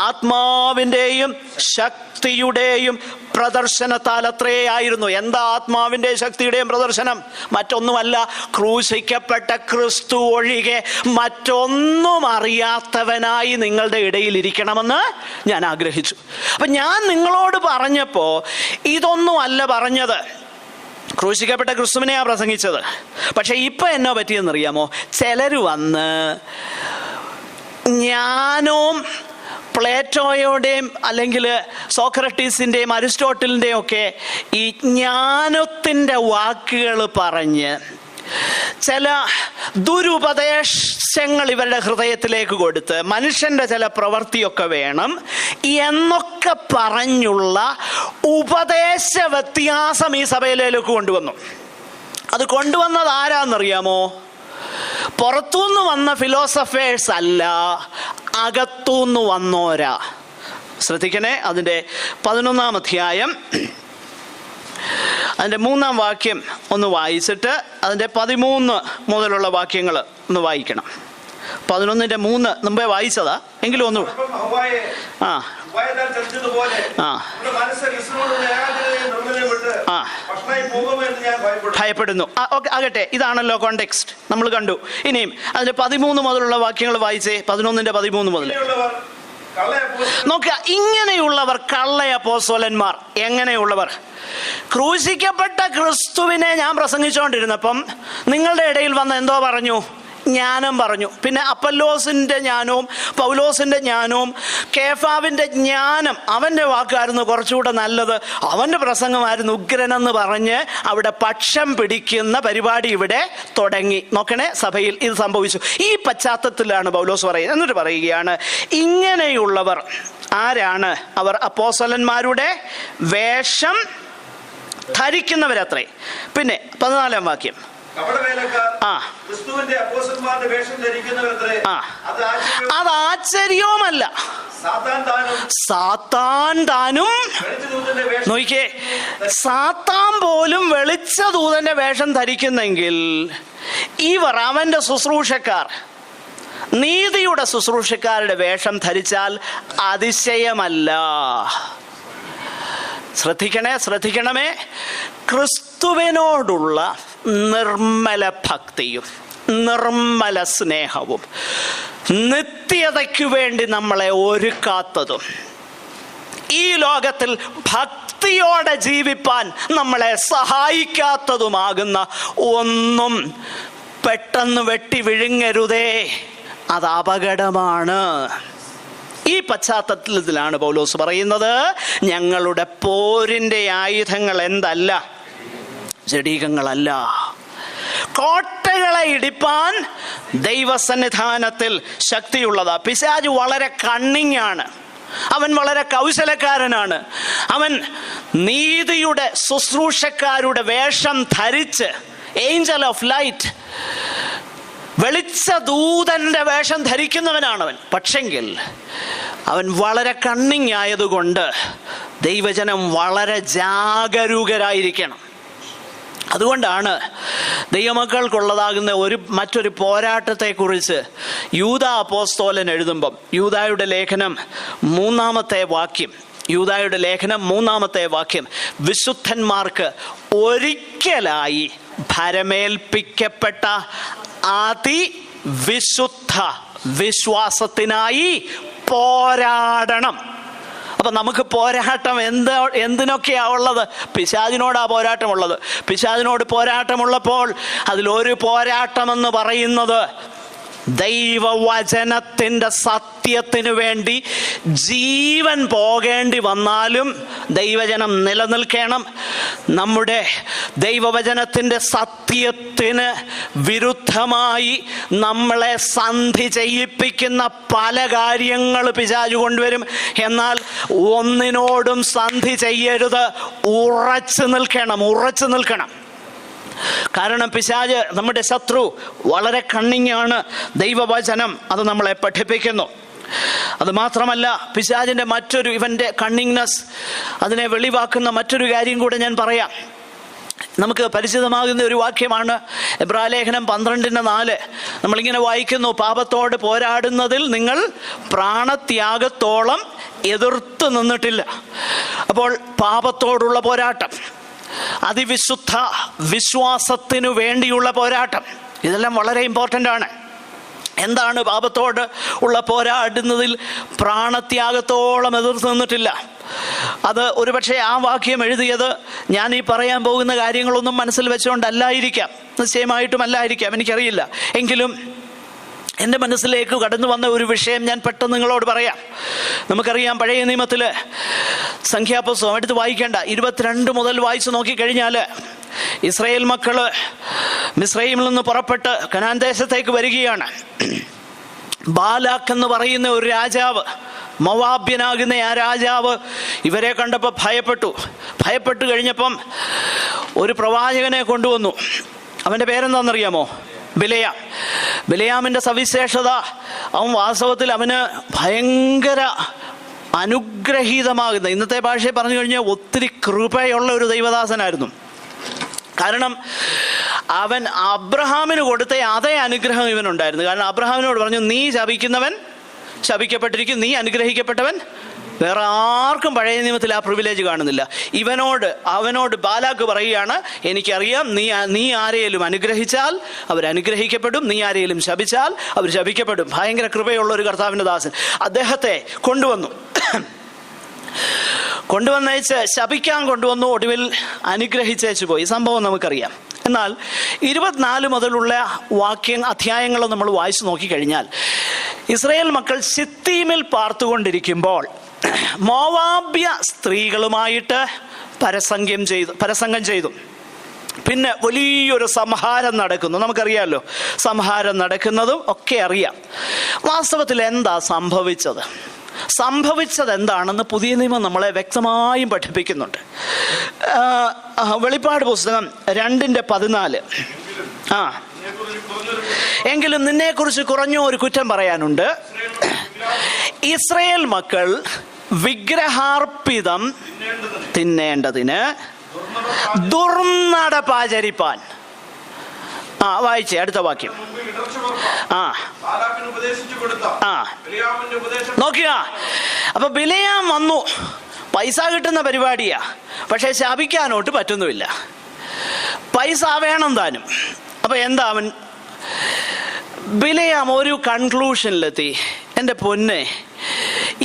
ആത്മാവിൻ്റെയും ശക്തിയുടെയും പ്രദർശനത്താൽ അത്രേ ആയിരുന്നു. എന്താ ആത്മാവിൻ്റെ ശക്തിയുടെയും പ്രദർശനം? മറ്റൊന്നുമല്ല, ക്രൂശിക്കപ്പെട്ട ക്രിസ്തു ഒഴികെ മറ്റൊന്നും അറിയാത്തവനായി നിങ്ങളുടെ ഇടയിൽ ഇരിക്കണമെന്ന് ഞാൻ ആഗ്രഹിച്ചു. അപ്പം ഞാൻ നിങ്ങളോട് പറഞ്ഞപ്പോൾ ഇതൊന്നും അല്ല പറഞ്ഞത്, ക്രൂശിക്കപ്പെട്ട ക്രിസ്തുവിനെയാ പ്രസംഗിച്ചത്. പക്ഷെ ഇപ്പം എന്നോ പറ്റിയെന്നറിയാമോ? ചിലർ വന്ന് ജ്ഞാനവും പ്ലേറ്റോയുടെയും അല്ലെങ്കിൽ സോക്രട്ടീസിൻ്റെയും അരിസ്റ്റോട്ടലിൻ്റെയും ഒക്കെ ഈ ജ്ഞാനത്തിൻ്റെ വാക്കുകൾ പറഞ്ഞ് ചില ദുരുപദേശങ്ങൾ ഇവരുടെ ഹൃദയത്തിലേക്ക് കൊടുത്ത്, മനുഷ്യൻ്റെ ചില പ്രവൃത്തിയൊക്കെ വേണം എന്നൊക്കെ പറഞ്ഞുള്ള ഉപദേശ വ്യത്യാസം ഈ സഭയിലേക്ക് കൊണ്ടുവന്നു. അത് കൊണ്ടുവന്നത് ആരാന്നറിയാമോ? പുറത്തുനിന്ന് വന്ന ഫിലോസഫേഴ്സ് അല്ല, അകത്തുനിന്ന് വന്നോരാ. ശ്രദ്ധിക്കണേ, അതിൻ്റെ 11-ാം അധ്യായം അതിൻ്റെ 3-ാം വാക്യം ഒന്ന് വായിച്ചിട്ട് അതിൻ്റെ 13 മുതലുള്ള വാക്യങ്ങൾ ഒന്ന് വായിക്കണം. 11-ന്റെ 3 മുമ്പേ വായിച്ചതാ, എങ്കിലും ഒന്ന് ഭയപ്പെടുന്നു. ഓക്കെ, ആകട്ടെ, ഇതാണല്ലോ കോണ്ടെക്സ്റ്റ്, നമ്മൾ കണ്ടു. ഇനിയും അതിന്റെ 13 മുതലുള്ള വാക്യങ്ങൾ വായിച്ചേ. 11-ന്റെ 13 മുതൽ നോക്കുക. ഇങ്ങനെയുള്ളവർ കള്ള അപ്പോസ്തലന്മാർ. എങ്ങനെയുള്ളവർ? ക്രൂശിക്കപ്പെട്ട ക്രിസ്തുവിനെ ഞാൻ പ്രസംഗിച്ചുകൊണ്ടിരുന്നപ്പം നിങ്ങളുടെ ഇടയിൽ വന്ന് എന്തോ പറഞ്ഞു? ജ്ഞാനം പറഞ്ഞു. പിന്നെ അപ്പല്ലോസിൻ്റെ ജ്ഞാനവും പൗലോസിൻ്റെ ജ്ഞാനവും കേഫാവിൻ്റെ ജ്ഞാനം, അവൻ്റെ വാക്കായിരുന്നു കുറച്ചുകൂടെ നല്ലത്, അവൻ്റെ പ്രസംഗമായിരുന്നു ഉഗ്രനെന്ന് പറഞ്ഞ് അവിടെ പക്ഷം പിടിക്കുന്ന പരിപാടി ഇവിടെ തുടങ്ങി. നോക്കണേ, സഭയിൽ ഇത് സംഭവിച്ചു. ഈ പശ്ചാത്തലത്തിലാണ് പൗലോസ് പറയുന്നത്. എന്നിട്ട് പറയുകയാണ്, ഇങ്ങനെയുള്ളവർ ആരാണ്? അവർ അപ്പോസ്തലന്മാരുടെ വേഷം ധരിക്കുന്നവരത്രേ. പിന്നെ 14-ാം വാക്യം, അത് ആശ്ചര്യവുമല്ല, സാത്താൻ താനും. നോക്കിക്കേ, സാത്താൻ പോലും വെളിച്ചദൂതന്റെ വേഷം ധരിക്കുന്നെങ്കിൽ ഇവർ അവന്റെ ശുശ്രൂഷക്കാർ, നീതിയുടെ ശുശ്രൂഷക്കാരുടെ വേഷം ധരിച്ചാൽ അതിശയമല്ല. ശ്രദ്ധിക്കണമേ, ക്രിസ്തുവിനോടുള്ള നിർമ്മല ഭക്തിയും നിർമ്മല സ്നേഹവും നിത്യതയ്ക്കു വേണ്ടി നമ്മളെ ഒരുക്കാത്തതും ഈ ലോകത്തിൽ ഭക്തിയോടെ ജീവിപ്പാൻ നമ്മളെ സഹായിക്കാത്തതുമാകുന്ന ഒന്നും പെട്ടെന്ന് വെട്ടി വിഴുങ്ങരുതേ, അത് അപകടമാണ്. ഈ പശ്ചാത്തലത്തിലാണ് പൗലോസ് പറയുന്നത്, ഞങ്ങളുടെ പോരിൻ്റെ ആയുധങ്ങൾ എന്തല്ല, ജഡീകങ്ങളല്ല. കോട്ട കോട്ടകളെ ഇടിപ്പാൻ ദൈവസന്നിധാനത്തിൽ ശക്തിയുള്ളതാ. പിശാച് വളരെ കണ്ണിങ് ആണ്, അവൻ വളരെ കൗശലക്കാരനാണ്. അവൻ നീതിയുടെ ശുശ്രൂഷക്കാരുടെ വേഷം ധരിച്ച്, ഏഞ്ചൽ ഓഫ് ലൈറ്റ്, വെളിച്ച ദൂതന്റെ വേഷം ധരിക്കുന്നവനാണവൻ. പക്ഷെങ്കിൽ അവൻ വളരെ കണ്ണിങ് ആയതുകൊണ്ട് ദൈവജനം വളരെ ജാഗരൂകരായിരിക്കണം. അതുകൊണ്ടാണ് ദൈവമക്കൾക്കുള്ളതാകുന്ന മറ്റൊരു പോരാട്ടത്തെക്കുറിച്ച് യൂദാ അപ്പോസ്തലൻ എഴുതുമ്പം, യൂദായുടെ ലേഖനം 3-ാമത്തെ വാക്യം, വിശുദ്ധന്മാർക്ക് ഒരിക്കലായി ഭരമേൽപ്പിക്കപ്പെട്ട അതിവിശുദ്ധ വിശ്വാസത്തിനായി പോരാടണം. അപ്പൊ നമുക്ക് പോരാട്ടം എന്തിനൊക്കെയാ ഉള്ളത്? പിശാചിനോടാ പോരാട്ടമുള്ളത്. പിശാചിനോട് പോരാട്ടമുള്ളപ്പോൾ അതിലൊരു പോരാട്ടമെന്ന് പറയുന്നത് ദൈവവചനത്തിൻ്റെ സത്യത്തിനു വേണ്ടി ജീവൻ പോകേണ്ടി വന്നാലും ദൈവജനം നിലനിൽക്കണം. നമ്മുടെ ദൈവവചനത്തിൻ്റെ സത്യത്തിന് വിരുദ്ധമായി നമ്മളെ സന്ധി ചെയ്യിപ്പിക്കുന്ന പല കാര്യങ്ങൾ പിശാച് കൊണ്ടുവരും. എന്നാൽ ഒന്നിനോടും സന്ധി ചെയ്യരുത്, ഉറച്ചു നിൽക്കണം. കാരണം പിശാച്, നമ്മുടെ ശത്രു, വളരെ കണ്ണിങ്ങാണ്. ദൈവവചനം അത് നമ്മളെ പഠിപ്പിക്കുന്നു. അത് മാത്രമല്ല, പിശാചിൻ്റെ ഇവൻ്റെ കണ്ണിങ്നെസ്, അതിനെ വെളിവാക്കുന്ന മറ്റൊരു കാര്യം കൂടെ ഞാൻ പറയാം. നമുക്ക് പരിചിതമാകുന്ന ഒരു വാക്യമാണ് എബ്രായലേഖനം 12:4. നമ്മളിങ്ങനെ വായിക്കുന്നു, പാപത്തോട് പോരാടുന്നതിൽ നിങ്ങൾ പ്രാണത്യാഗത്തോളം എതിർത്ത് നിന്നിട്ടില്ല. അപ്പോൾ പാപത്തോടുള്ള പോരാട്ടം, അതിവിശുദ്ധ വിശ്വാസത്തിനു വേണ്ടിയുള്ള പോരാട്ടം, ഇതെല്ലാം വളരെ ഇമ്പോർട്ടൻ്റ് ആണ്. എന്താണ് പാപത്തോട് ഉള്ള പോരാടുന്നതിൽ പ്രാണത്യാഗത്തോളം എതിർത്ത് നിന്നിട്ടില്ല? അത് ഒരുപക്ഷെ ആ വാക്യം എഴുതിയത് ഞാൻ ഈ പറയാൻ പോകുന്ന കാര്യങ്ങളൊന്നും മനസ്സിൽ വെച്ചുകൊണ്ടല്ലായിരിക്കാം, നിശ്ചയമായിട്ടും അല്ലായിരിക്കാം, എനിക്കറിയില്ല. എങ്കിലും എൻ്റെ മനസ്സിലേക്ക് കടന്നു വന്ന ഒരു വിഷയം ഞാൻ പെട്ടെന്ന് നിങ്ങളോട് പറയാം. നമുക്കറിയാം, പഴയ നിയമത്തിൽ സംഖ്യാപുസ്തകം എടുത്ത് വായിക്കേണ്ട 22 മുതൽ വായിച്ചു നോക്കിക്കഴിഞ്ഞാൽ ഇസ്രായേൽ മക്കൾ മിസ്രയീമിൽ നിന്ന് പുറപ്പെട്ട് കനാൻ ദേശത്തേക്ക് വരികയാണ്. ബാലാക്ക് എന്ന് പറയുന്ന ഒരു രാജാവ്, മോവാബ്യനാകുന്ന ആ രാജാവ് ഇവരെ കണ്ടപ്പോൾ ഭയപ്പെട്ടു കഴിഞ്ഞപ്പം ഒരു പ്രവാചകനെ കൊണ്ടുവന്നു. അവൻ്റെ പേരെന്താണെന്നറിയാമോ? ബിലയാമിൻ്റെ സവിശേഷത, അവൻ വാസ്തവത്തിൽ അവന് ഭയങ്കര അനുഗ്രഹീതമാകുന്ന, ഇന്നത്തെ ഭാഷയിൽ പറഞ്ഞു കഴിഞ്ഞാൽ ഒത്തിരി കൃപയുള്ള ഒരു ദൈവദാസനായിരുന്നു. കാരണം അവൻ അബ്രഹാമിന് കൊടുത്ത അതേ അനുഗ്രഹം ഇവനുണ്ടായിരുന്നു. കാരണം അബ്രഹാമിനോട് പറഞ്ഞു, നീ ശപിക്കുന്നവൻ ശപിക്കപ്പെട്ടിരിക്കും, നീ അനുഗ്രഹിക്കപ്പെട്ടവൻ. വേറെ ആർക്കും പഴയ നിയമത്തിൽ ആ പ്രിവിലേജ് കാണുന്നില്ല. അവനോട് ബാലാക്ക് പറയുകയാണ്, എനിക്കറിയാം, നീ ആരെയും അനുഗ്രഹിച്ചാൽ അവർ അനുഗ്രഹിക്കപ്പെടും, നീ ആരെയും ശപിച്ചാൽ അവർ ശപിക്കപ്പെടും. ഭയങ്കര കൃപയുള്ള ഒരു കർത്താവിൻ്റെ ദാസൻ. അദ്ദേഹത്തെ കൊണ്ടുവന്നേച്ച് ശപിക്കാൻ കൊണ്ടുവന്നു, ഒടുവിൽ അനുഗ്രഹിച്ചേച്ചു പോയി. സംഭവം നമുക്കറിയാം. എന്നാൽ 24 മുതലുള്ള അധ്യായങ്ങൾ നമ്മൾ വായിച്ചു നോക്കിക്കഴിഞ്ഞാൽ, ഇസ്രായേൽ മക്കൾ ശിത്തീമിൽ പാർത്തുകൊണ്ടിരിക്കുമ്പോൾ മോവാബ്യ സ്ത്രീകളുമായിട്ട് പരസംഗം ചെയ്തു. പിന്നെ വലിയൊരു സംഹാരം നടക്കുന്നു. നമുക്കറിയാമല്ലോ, സംഹാരം നടക്കുന്നതും ഒക്കെ അറിയാം. വാസ്തവത്തിൽ എന്താ സംഭവിച്ചത് എന്താണെന്ന് പുതിയ നിയമം നമ്മളെ വ്യക്തമായും പഠിപ്പിക്കുന്നുണ്ട്. വെളിപ്പാട് പുസ്തകം 2:14. എങ്കിലും നിന്നെക്കുറിച്ച് കുറഞ്ഞ ഒരു കുറ്റം പറയാനുണ്ട്. ഇസ്രായേൽ മക്കൾ വിഗ്രഹാർപ്പിതം തിന്നേണ്ടതിന് ദുർനടപ്പാചരിപ്പാൻ. വായിച്ചേ അടുത്ത വാക്യം. നോക്കുക, അപ്പൊ ബിലയാം വന്നു. പൈസ കിട്ടുന്ന പരിപാടിയാ, പക്ഷെ ശപിക്കാനോട്ട് പറ്റുന്നുമില്ല. പൈസ വേണം താനും. അപ്പൊ എന്താ ബിലയാം ഒരു കൺക്ലൂഷനിലെത്തി, എൻ്റെ പൊന്നെ,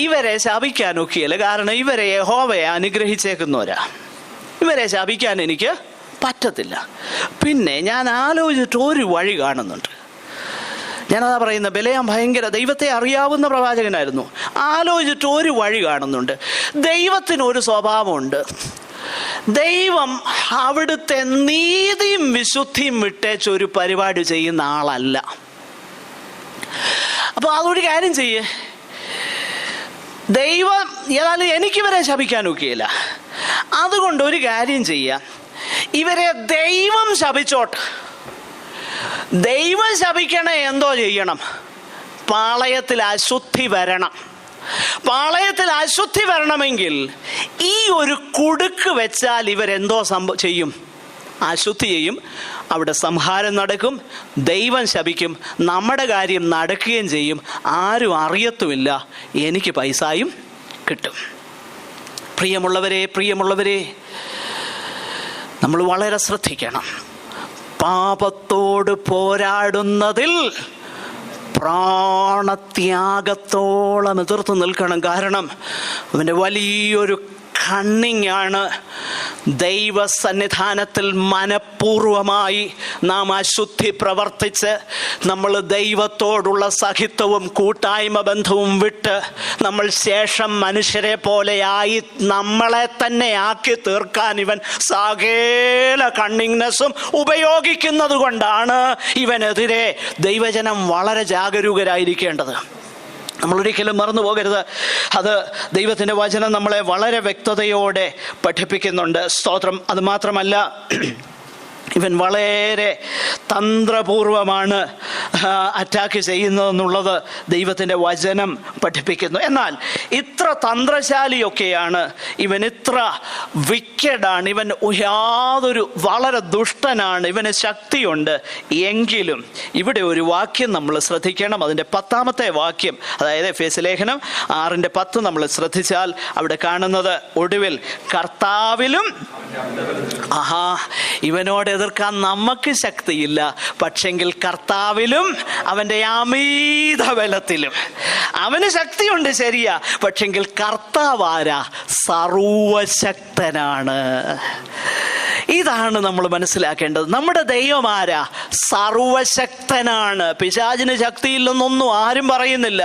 ഇവരെ ശപിക്കാനൊക്കെയല്ല. കാരണം ഇവരെ യഹോവയെ അനുഗ്രഹിച്ചേക്കുന്നവരാ, ഇവരെ ശപിക്കാൻ എനിക്ക് പറ്റത്തില്ല. പിന്നെ ഞാൻ ആലോചിച്ചിട്ട് ഒരു വഴി കാണുന്നുണ്ട്. ഞാനതാ പറയുന്നത്, ബിലയാം ഭയങ്കര ദൈവത്തെ അറിയാവുന്ന പ്രവാചകനായിരുന്നു. ആലോചിച്ചിട്ട് ഒരു വഴി കാണുന്നുണ്ട്. ദൈവത്തിനൊരു സ്വഭാവമുണ്ട്. ദൈവം അവിടുത്തെ നീതി വിശുദ്ധിയും വിട്ടേച്ച് ഒരു പരിപാടി ചെയ്യുന്ന ആളല്ല. അപ്പോൾ അതൊരു കാര്യം ചെയ്യേ, ദൈവം ഏതായാലും എനിക്കിവരെ ശപിക്കാൻ ഒക്കെയില്ല. അതുകൊണ്ട് ഒരു കാര്യം ചെയ്യാം, ഇവരെ ദൈവം ശപിച്ചോട്ടെ. ദൈവം ശപിക്കണേ എന്തോ ചെയ്യണം? പാളയത്തിൽ അശുദ്ധി വരണം. പാളയത്തിൽ അശുദ്ധി വരണമെങ്കിൽ ഈ ഒരു കുടുക്ക് വെച്ചാൽ ഇവരെന്തോ ചെയ്യും? അശുദ്ധി ചെയ്യും. അവിടെ സംഹാരം നടക്കും, ദൈവം ശപിക്കും, നമ്മുടെ കാര്യം നടക്കുകയും ചെയ്യും. ആരും അറിയത്തുമില്ല, എനിക്ക് പൈസയും കിട്ടും. പ്രിയമുള്ളവരെ, നമ്മൾ വളരെ ശ്രദ്ധിക്കണം. പാപത്തോട് പോരാടുന്നതിൽ പ്രാണത്യാഗത്തോളം എതിർത്ത് നിൽക്കണം. കാരണം അവൻ്റെ വലിയൊരു കണ്ണിങ്ങാണ്. ദൈവസന്നിധാനത്തിൽ മനഃപൂർവമായി നാം അശുദ്ധി പ്രവർത്തിച്ച് നമ്മൾ ദൈവത്തോടുള്ള സഹിത്വവും കൂട്ടായ്മ ബന്ധവും വിട്ട് നമ്മൾ ശേഷം മനുഷ്യരെ പോലെയായി നമ്മളെ തന്നെ ആക്കി തീർക്കാൻ ഇവൻ സകല കണ്ണിങ്നെസ്സും ഉപയോഗിക്കുന്നത് കൊണ്ടാണ് ഇവനെതിരെ ദൈവജനം വളരെ ജാഗരൂകരായിരിക്കേണ്ടത്. നമ്മളൊരിക്കലും മറന്നു പോകരുത്. അത് ദൈവത്തിൻ്റെ വചനം നമ്മളെ വളരെ വ്യക്തതയോടെ പഠിപ്പിക്കുന്നുണ്ട്. സ്തോത്രം. അത് മാത്രമല്ല, ഇവൻ വളരെ തന്ത്രപൂർവമാണ് അറ്റാക്ക് ചെയ്യുന്നതെന്നുള്ളത് ദൈവത്തിൻ്റെ വചനം പഠിപ്പിക്കുന്നു. എന്നാൽ ഇത്ര തന്ത്രശാലിയൊക്കെയാണ് ഇവൻ, ഇത്ര വിക്കഡാണ് ഇവൻ, യാതൊരു വളരെ ദുഷ്ടനാണ്, ഇവന് ശക്തിയുണ്ട്. എങ്കിലും ഇവിടെ ഒരു വാക്യം നമ്മൾ ശ്രദ്ധിക്കണം. അതിൻ്റെ 10ാമത്തെ വാക്യം, അതായത് എഫേസ്യ ലേഖനം 6:10 നമ്മൾ ശ്രദ്ധിച്ചാൽ അവിടെ കാണുന്നത്, ഒടുവിൽ കർത്താവിലും, ഇവനോട് എതിർക്കാൻ നമുക്ക് ശക്തിയില്ല, പക്ഷെങ്കിൽ കർത്താവിലും അവൻ്റെ അമിത ബലത്തിലും. അവന് ശക്തിയുണ്ട്, ശരിയാ, പക്ഷെങ്കിൽ കർത്താവാരാ? സർവശക്തനാണ്. ഇതാണ് നമ്മൾ മനസ്സിലാക്കേണ്ടത്. നമ്മുടെ ദൈവം ആരാ? സർവശക്തനാണ്. പിശാചിന് ശക്തിയില്ലെന്നൊന്നും ആരും പറയുന്നില്ല,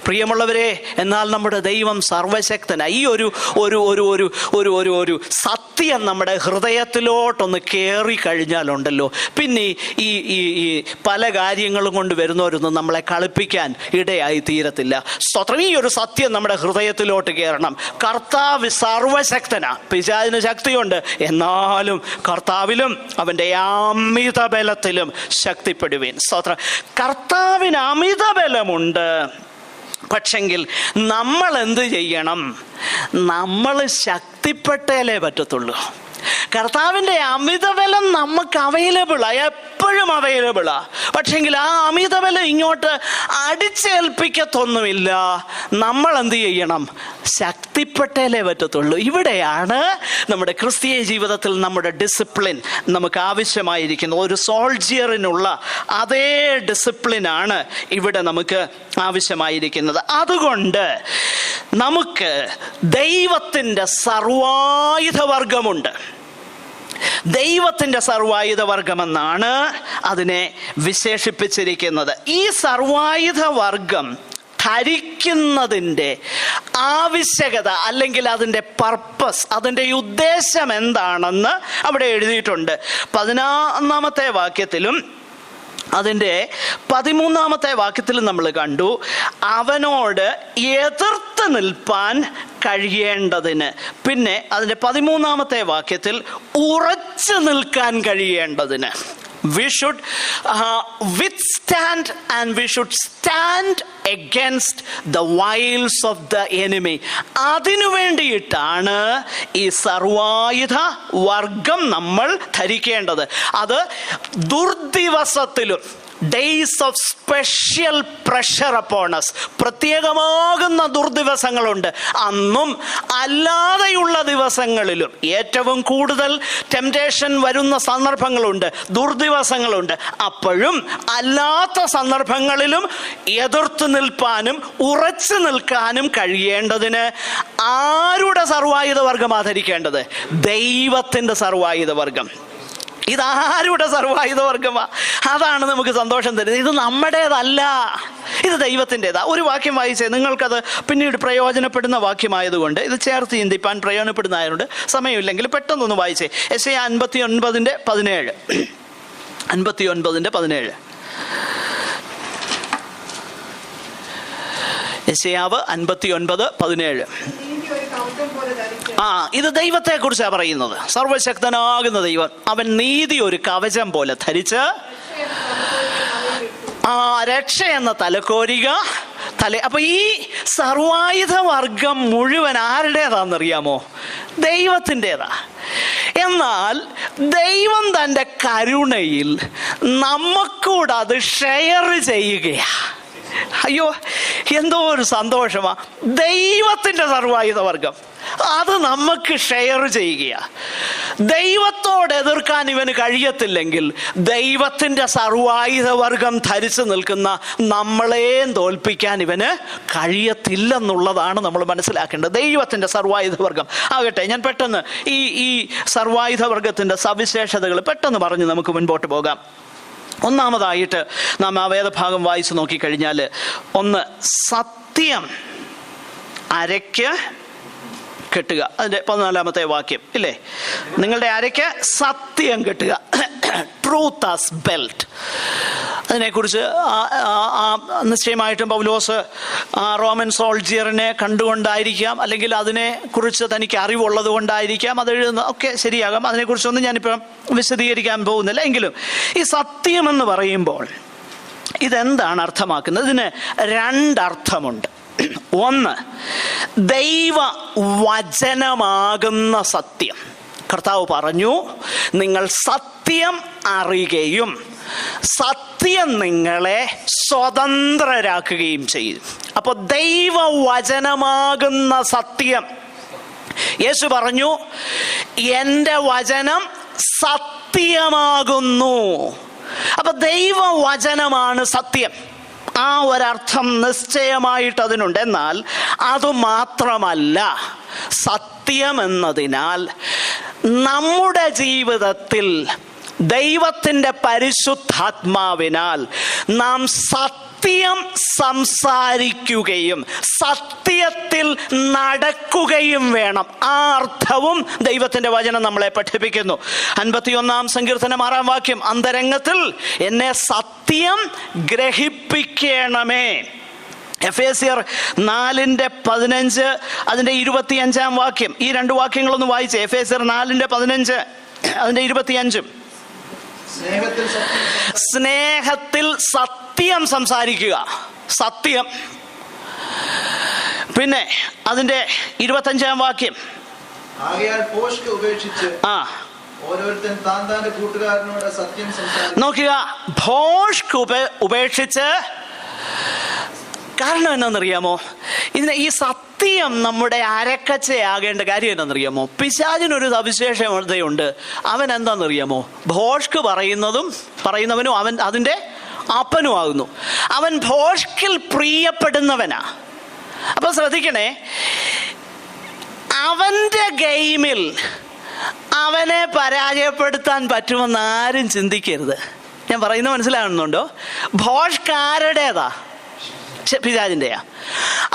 പ്രിയമുള്ളവരെ. എന്നാൽ നമ്മുടെ ദൈവം സർവശക്തനാണ്. ഈ ഒരു ഒരു ഒരു ഒരു ഒരു ഒരു ഒരു സത്യം നമ്മുടെ ഹൃദയത്തിലോട്ടൊന്ന് കയറി കഴിഞ്ഞാലുണ്ടല്ലോ, പിന്നെ ഈ ഈ ഈ പല കാര്യങ്ങളും കൊണ്ട് വരുന്നവരൊന്നും നമ്മളെ കളിപ്പിക്കാൻ ഇടയായി തീരത്തില്ല. സ്വത്രം. ഈ ഒരു സത്യം നമ്മുടെ ഹൃദയത്തിലോട്ട് കയറണം. കർത്താവ് സർവശക്തനാ. പിശാചിന് ശക്തിയുണ്ട്, എന്നാലും കർത്താവിലും അവൻ്റെ അമിത ബലത്തിലും ശക്തിപ്പെടുവീൻ. സ്തോത്രം. കർത്താവിന് അമിത ബലമുണ്ട്, പക്ഷെങ്കിൽ നമ്മൾ എന്ത് ചെയ്യണം? നമ്മൾ ശക്തിപ്പെട്ടേലേ പറ്റത്തുള്ളൂ. കർത്താവിൻ്റെ അമിതബലം നമുക്ക് അവൈലബിളാ, എപ്പോഴും അവൈലബിളാ. പക്ഷെങ്കിൽ ആ അമിതബലം ഇങ്ങോട്ട് അടിച്ചേൽപ്പിക്കത്തൊന്നുമില്ല. നമ്മൾ എന്ത് ചെയ്യണം? ശക്തിപ്പെട്ടേലേ പറ്റത്തുള്ളൂ. ഇവിടെയാണ് നമ്മുടെ ക്രിസ്തീയ ജീവിതത്തിൽ നമ്മുടെ ഡിസിപ്ലിൻ നമുക്ക് ആവശ്യമായിരിക്കുന്നത്. ഒരു സോൾജിയറിനുള്ള അതേ ഡിസിപ്ലിനാണ് ഇവിടെ നമുക്ക് ആവശ്യമായിരിക്കുന്നത്. അതുകൊണ്ട് നമുക്ക് ദൈവത്തിൻ്റെ സർവായുധവർഗമുണ്ട്. ദൈവത്തിൻ്റെ സർവായുധവർഗമെന്നാണ് അതിനെ വിശേഷിപ്പിച്ചിരിക്കുന്നത്. ഈ സർവായുധവർഗം ധരിക്കുന്നതിൻ്റെ ആവശ്യകത, അല്ലെങ്കിൽ അതിൻ്റെ പർപ്പസ്, അതിൻ്റെ ഉദ്ദേശം എന്താണെന്ന് അവിടെ എഴുതിയിട്ടുണ്ട്. 11ാമത്തെ വാക്യത്തിലും അതിൻ്റെ 13ാമത്തെ വാക്യത്തിലും നമ്മൾ കണ്ടു, അവനോട് എതിർത്ത് നിൽപ്പാൻ കഴിയേണ്ടതിന്. പിന്നെ അതിൻ്റെ 13ാമത്തെ വാക്യത്തിൽ ഉറച്ചു നിൽക്കാൻ കഴിയേണ്ടതിന്. We should withstand and we should stand against the wiles of the enemy. അതിനു വേണ്ടിയിട്ടാണ് ഈ സർവായുധ വർഗം നമ്മൾ ധരിക്കേണ്ടത്. അത് ദുർദിവസത്തിലും, days of special pressure upon us, പ്രത്യേകമാകുന്ന ദുർദിവസങ്ങളുണ്ട്. അന്നും അല്ലാതെയുള്ള ദിവസങ്ങളിലും ഏറ്റവും കൂടുതൽ ടെംപ്റ്റേഷൻ വരുന്ന സന്ദർഭങ്ങളുണ്ട്, ദുർദിവസങ്ങളുണ്ട്. അപ്പോഴും അല്ലാത്ത സന്ദർഭങ്ങളിലും എതിർത്ത് നിൽപ്പാനും ഉറച്ചു നിൽക്കാനും കഴിയേണ്ടതിന് ആരുടെ സർവായുധവർഗമാണ് ധരിക്കേണ്ടത്? ദൈവത്തിൻ്റെ സർവായുധവർഗം. ഇതാരുടെ സർവായുധവർഗമാ? അതാണ് നമുക്ക് സന്തോഷം തരുന്നത്. ഇത് നമ്മുടേതല്ല, ഇത് ദൈവത്തിൻ്റെതാ. ഒരു വാക്യം വായിച്ചേ, നിങ്ങൾക്കത് പിന്നീട് പ്രയോജനപ്പെടുന്ന വാക്യമായതുകൊണ്ട് ഇത് ചേർത്ത് ചിന്തിപ്പാൻ പ്രയോജനപ്പെടുന്നതായതുകൊണ്ട് സമയമില്ലെങ്കിൽ പെട്ടെന്നൊന്ന് വായിച്ചേ. യെശയ്യാ 59:17. 59:17. യെശയ്യാവ് 59:17. ഇത് ദൈവത്തെ കുറിച്ചാണ് പറയുന്നത്. സർവശക്തനാകുന്ന ദൈവം അവൻ നീതി ഒരു കവചം പോലെ ധരിച്ച് രക്ഷ എന്ന തലക്കോരിക അപ്പൊ ഈ സർവായുധ വർഗം മുഴുവൻ ആരുടേതാണെന്നറിയാമോ? ദൈവത്തിൻ്റെതാ. എന്നാൽ ദൈവം തൻ്റെ കരുണയിൽ നമുക്കൂടെ അത് ഷെയർ ചെയ്യുകയാ. അയ്യോ, എന്തോ ഒരു സന്തോഷമാ. ദൈവത്തിൻ്റെ സർവായുധ വർഗം അത് നമുക്ക് ഷെയർ ചെയ്യുകയാ. ദൈവത്തോട് എതിർക്കാൻ ഇവന് കഴിയത്തില്ലെങ്കിൽ ദൈവത്തിൻ്റെ സർവായുധ വർഗം ധരിച്ചു നിൽക്കുന്ന നമ്മളെയും തോൽപ്പിക്കാൻ ഇവന് കഴിയത്തില്ലെന്നുള്ളതാണ് നമ്മൾ മനസ്സിലാക്കേണ്ടത്. ദൈവത്തിൻ്റെ സർവായുധ വർഗം ആകട്ടെ. ഞാൻ പെട്ടെന്ന് ഈ സർവായുധ വർഗത്തിൻ്റെ സവിശേഷതകൾ പെട്ടെന്ന് പറഞ്ഞ് നമുക്ക് മുൻപോട്ട് പോകാം. ഒന്നാമതായിട്ട് നാം ആ വേദഭാഗം വായിച്ചു നോക്കിക്കഴിഞ്ഞാൽ, ഒന്ന്, സത്യം അരയ്ക്ക് കെട്ടുക. അതിൻ്റെ 14-ാമത്തെ വാക്യം ഇല്ലേ? നിങ്ങളുടെ അരയ്ക്ക് സത്യം കെട്ടുക, ട്രൂത്ത് ആസ് ബെൽറ്റ്. അതിനെക്കുറിച്ച് നിശ്ചയമായിട്ടും പൗലോസ് റോമൻ സോൾജിയറിനെ കണ്ടുകൊണ്ടായിരിക്കാം, അല്ലെങ്കിൽ അതിനെക്കുറിച്ച് തനിക്ക് അറിവുള്ളത് കൊണ്ടായിരിക്കാം അത് എഴുതുന്നത്. ഒക്കെ ശരിയാകാം. അതിനെക്കുറിച്ചൊന്നും ഞാനിപ്പം വിശദീകരിക്കാൻ പോകുന്നില്ല. എങ്കിലും ഈ സത്യമെന്ന് പറയുമ്പോൾ ഇതെന്താണ് അർത്ഥമാക്കുന്നത്? ഇതിന് രണ്ടർത്ഥമുണ്ട്. ഒന്ന്, ദൈവ വചനമാകുന്ന സത്യം. കർത്താവ് പറഞ്ഞു, നിങ്ങൾ സത്യം അറിയുകയും സത്യം നിങ്ങളെ സ്വതന്ത്രരാക്കുകയും ചെയ്യും. അപ്പോൾ ദൈവവചനമാകുന്ന സത്യം. യേശു പറഞ്ഞു, എൻ്റെ വചനം സത്യമാകുന്നു. അപ്പൊ ദൈവവചനമാണ് സത്യം. ആ ഒരർത്ഥം നിശ്ചയമായിട്ട് അതിനുണ്ട്. എന്നാൽ അതുമാത്രമല്ല, സത്യം എന്നതിനാൽ നമ്മുടെ ജീവിതത്തിൽ ദൈവത്തിൻ്റെ പരിശുദ്ധാത്മാവിനാൽ നാം സത്യം സംസാരിക്കുകയും സത്യത്തിൽ നടക്കുകയും വേണം. ആ അർത്ഥവും ദൈവത്തിൻ്റെ വചനം നമ്മളെ പഠിപ്പിക്കുന്നു. 51-ാം സങ്കീർത്തനം 6-ാം വാക്യം, അന്തരംഗത്തിൽ എന്നെ സത്യം ഗ്രഹിപ്പിക്കണമേ. എഫേസ്യർ 4:15 അതിൻ്റെ 25-ാം വാക്യം. ഈ രണ്ട് വാക്യങ്ങളൊന്ന് വായിച്ചേ. എഫേസ്യർ 4:15 അതിൻ്റെ 25. സ്നേഹത്തിൽ സത്യം സംസാരിക്കുക. സത്യം. പിന്നെ അതിൻ്റെ 25-ാം വാക്യം, ഓരോരുത്തൻ താൻ കൂട്ടുകാരനോട് സത്യം സംസാരിക്കുക. നോക്കുക, ഭോഷ്ക് ഉപേക്ഷിച്ച്. കാരണം എന്നാണെന്നറിയാമോ? ഈ സത്യം നമ്മുടെ അരക്കച്ചയാകേണ്ട കാര്യം എന്നാണെന്നറിയാമോ? പിശാചിനൊരു സവിശേഷതയുണ്ട്. അവൻ എന്താണെന്നറിയാമോ? ഭോഷ്ക് പറയുന്നവനും അവൻ അതിൻ്റെ അപ്പനുമാകുന്നു. അവൻ ഭോഷ്കിൽ പ്രിയപ്പെടുന്നവനാ. അപ്പൊ ശ്രദ്ധിക്കണേ, അവൻ്റെ ഗെയിമിൽ അവനെ പരാജയപ്പെടുത്താൻ പറ്റുമെന്ന് ആരും ചിന്തിക്കരുത്. ഞാൻ പറയുന്നത് മനസ്സിലാകുന്നുണ്ടോ? ഭോഷ്ക് ആരുടേതാ? പിശാചിൻ്റെയാ.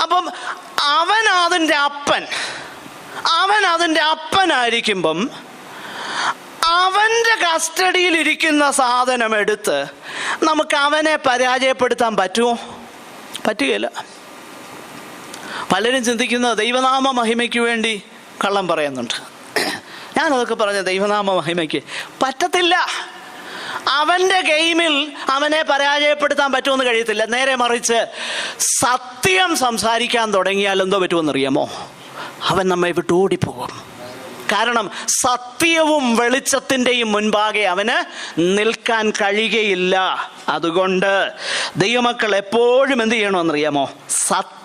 അപ്പം അവൻ അതിൻ്റെ അപ്പനായിരിക്കുമ്പം അവൻ്റെ കസ്റ്റഡിയിൽ ഇരിക്കുന്ന സാധനം എടുത്ത് നമുക്ക് അവനെ പരാജയപ്പെടുത്താൻ പറ്റുമോ? പറ്റുകയില്ല. പലരും ചിന്തിക്കുന്നത് ദൈവനാമ മഹിമയ്ക്ക് വേണ്ടി കള്ളം പറയുന്നുണ്ട്. ഞാനതൊക്കെ പറഞ്ഞ ദൈവനാമ മഹിമയ്ക്ക് പറ്റത്തില്ല. അവൻ്റെ ഗെയിമിൽ അവനെ പരാജയപ്പെടുത്താൻ പറ്റുമെന്ന് കഴിയത്തില്ല. നേരെ മറിച്ച് സത്യം സംസാരിക്കാൻ തുടങ്ങിയാൽ എന്തോ പറ്റുമെന്നറിയാമോ? അവൻ നമ്മെ വിട്ടോടിപ്പോകും. കാരണം സത്യവും വെളിച്ചത്തിൻ്റെയും മുൻപാകെ അവന് നിൽക്കാൻ കഴിയുകയില്ല. അതുകൊണ്ട് ദൈവമക്കൾ എപ്പോഴും എന്ത് ചെയ്യണമെന്നറിയാമോ? സത്യം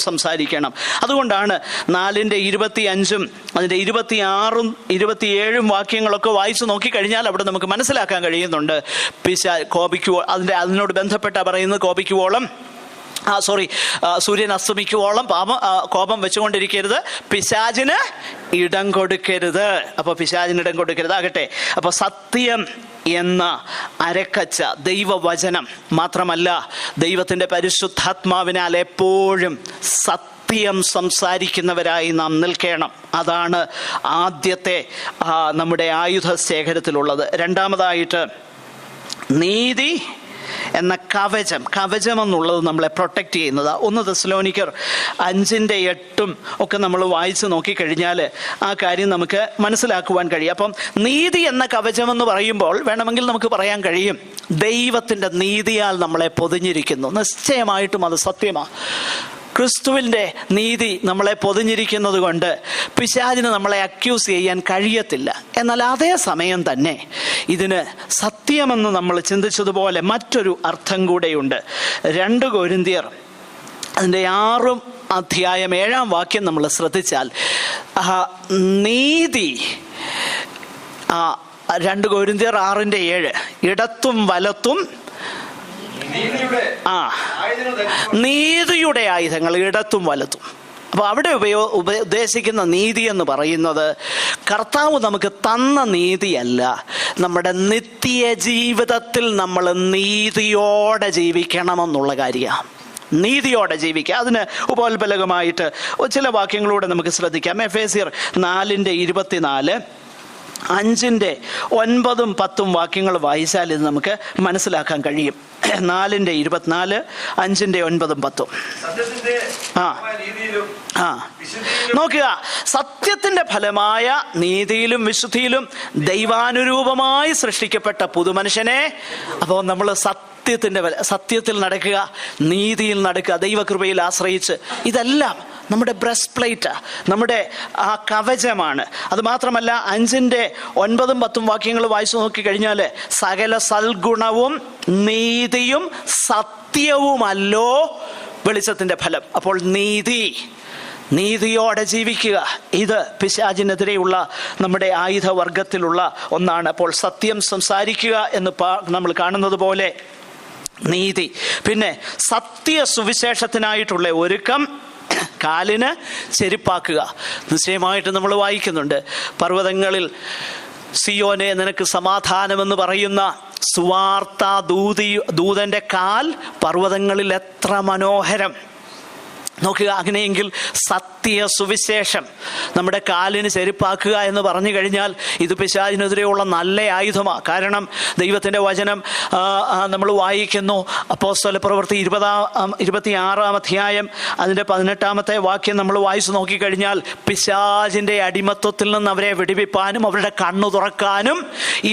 സംസാരിക്കണം. അതുകൊണ്ടാണ് 4:25 അതിൻ്റെ 26-ഉം 27-ഉം വാക്യങ്ങളൊക്കെ വായിച്ചു നോക്കിക്കഴിഞ്ഞാൽ അവിടെ നമുക്ക് മനസ്സിലാക്കാൻ കഴിയുന്നുണ്ട്. അതിനോട് ബന്ധപ്പെട്ട പറയുന്നത്, കോപിക്കുവോളം സൂര്യൻ അസ്തമിക്കുവോളം കോപം വെച്ചുകൊണ്ടിരിക്കരുത്, പിശാചിന് ഇടം കൊടുക്കരുത്. അപ്പോൾ പിശാചിന് ഇടം കൊടുക്കരുത്. ആകട്ടെ, അപ്പോൾ സത്യം എന്ന അരക്കച്ച ദൈവവചനം മാത്രമല്ല, ദൈവത്തിൻ്റെ പരിശുദ്ധാത്മാവിനാൽ എപ്പോഴും സത്യം സംസാരിക്കുന്നവരായി നാം നിൽക്കണം. അതാണ് ആദ്യത്തെ നമ്മുടെ ആയുധ ശേഖരത്തിലുള്ളത്. രണ്ടാമതായിട്ട് നീതി എന്ന കവചം എന്നുള്ളത് നമ്മളെ പ്രൊട്ടക്റ്റ് ചെയ്യുന്നത്. 1 തെസ്സലോനിക്കർ 5:8 ഒക്കെ നമ്മൾ വായിച്ച് നോക്കിക്കഴിഞ്ഞാൽ ആ കാര്യം നമുക്ക് മനസ്സിലാക്കുവാൻ കഴിയും. അപ്പം നീതി എന്ന കവചം എന്ന് പറയുമ്പോൾ വേണമെങ്കിൽ നമുക്ക് പറയാൻ കഴിയും, ദൈവത്തിൻ്റെ നീതിയാൽ നമ്മളെ പൊതിഞ്ഞിരിക്കുന്നു. നിശ്ചയമായിട്ടും അത് സത്യമാണ്. ക്രിസ്തുവിൻ്റെ നീതി നമ്മളെ പൊതിഞ്ഞിരിക്കുന്നത് കൊണ്ട് പിശാചിന് നമ്മളെ അക്യൂസ് ചെയ്യാൻ കഴിയത്തില്ല. എന്നാൽ അതേ സമയം തന്നെ ഇതിന് സത്യമെന്ന് നമ്മൾ ചിന്തിച്ചതുപോലെ മറ്റൊരു അർത്ഥം കൂടെയുണ്ട്. 2 കൊരിന്ത്യർ അതിൻ്റെ 6 അധ്യായം 7 വാക്യം നമ്മൾ ശ്രദ്ധിച്ചാൽ നീതി 2 കൊരിന്ത്യർ 6:7 ഇടത്തും വലത്തും നീതിയുടെ ആയുധങ്ങൾ ഇടത്തും വലത്തും. അപ്പോൾ അവിടെ ഉദ്ദേശിക്കുന്ന നീതി എന്ന് പറയുന്നത് കർത്താവ് നമുക്ക് തന്ന നീതിയല്ല, നമ്മുടെ നിത്യ ജീവിതത്തിൽ നമ്മൾ നീതിയോടെ ജീവിക്കണമെന്നുള്ള കാര്യമാണ്. നീതിയോടെ ജീവിക്കുക. അതിന് ഉപോത്ബലകമായിട്ട് ചില വാക്യങ്ങളൂടെ നമുക്ക് ശ്രദ്ധിക്കാം. എഫേസ്യർ 4:24, 5:9, 10 വാക്യങ്ങൾ വായിച്ചാൽ ഇത് നമുക്ക് മനസ്സിലാക്കാൻ കഴിയും. 4:24, 5:9, 10. നോക്കുക, സത്യത്തിന്റെ ഫലമായ നീതിയിലും വിശുദ്ധിയിലും ദൈവാനുരൂപമായി സൃഷ്ടിക്കപ്പെട്ട പുതുമനുഷ്യനെ. അപ്പോൾ നമ്മൾ സത്യത്തിൽ നടക്കുക, നീതിയിൽ നടക്കുക, ദൈവകൃപയിൽ ആശ്രയിച്ച്. ഇതെല്ലാം നമ്മുടെ ബ്രസ്റ്റ് പ്ലേറ്റ്, നമ്മുടെ ആ കവചമാണ്. അതുമാത്രമല്ല 5:9, 10 വാക്യങ്ങൾ വായിച്ചു നോക്കിക്കഴിഞ്ഞാൽ സകല സൽഗുണവും നീതിയും സത്യവുമല്ലോ വെളിച്ചത്തിൻ്റെ ഫലം. അപ്പോൾ നീതിയോടെ ജീവിക്കുക, ഇത് പിശാചിനെതിരെയുള്ള നമ്മുടെ ആയുധവർഗത്തിലുള്ള ഒന്നാണ്. അപ്പോൾ സത്യം സംസാരിക്കുക എന്ന് നമ്മൾ കാണുന്നത് പോലെ നീതി. പിന്നെ സത്യ സുവിശേഷത്തിനായിട്ടുള്ള ഒരുക്കം, കാലിന് ചെരുപ്പാക്കുക. നിശ്ചയമായിട്ട് നമ്മൾ വായിക്കുന്നുണ്ട്, പർവ്വതങ്ങളിൽ സിയോനെ നിനക്ക് സമാധാനമെന്ന് പറയുന്ന സുവാർത്ത ദൂതന്റെ കാൽ പർവ്വതങ്ങളിൽ എത്ര മനോഹരം. നോക്കുക, അങ്ങനെയെങ്കിൽ സത്യ സുവിശേഷം നമ്മുടെ കാലിന് ചെരുപ്പാക്കുക എന്ന് പറഞ്ഞു കഴിഞ്ഞാൽ ഇത് പിശാചിനെതിരെയുള്ള നല്ല ആയുധമാണ്. കാരണം ദൈവത്തിൻ്റെ വചനം നമ്മൾ വായിക്കുന്നു, അപ്പോസ്തല പ്രവൃത്തി 26 അധ്യായം അതിൻ്റെ 18 വാക്യം നമ്മൾ വായിച്ചു നോക്കിക്കഴിഞ്ഞാൽ പിശാചിൻ്റെ അടിമത്വത്തിൽ നിന്ന് അവരെ വിടുവിപ്പാനും അവരുടെ കണ്ണു തുറക്കാനും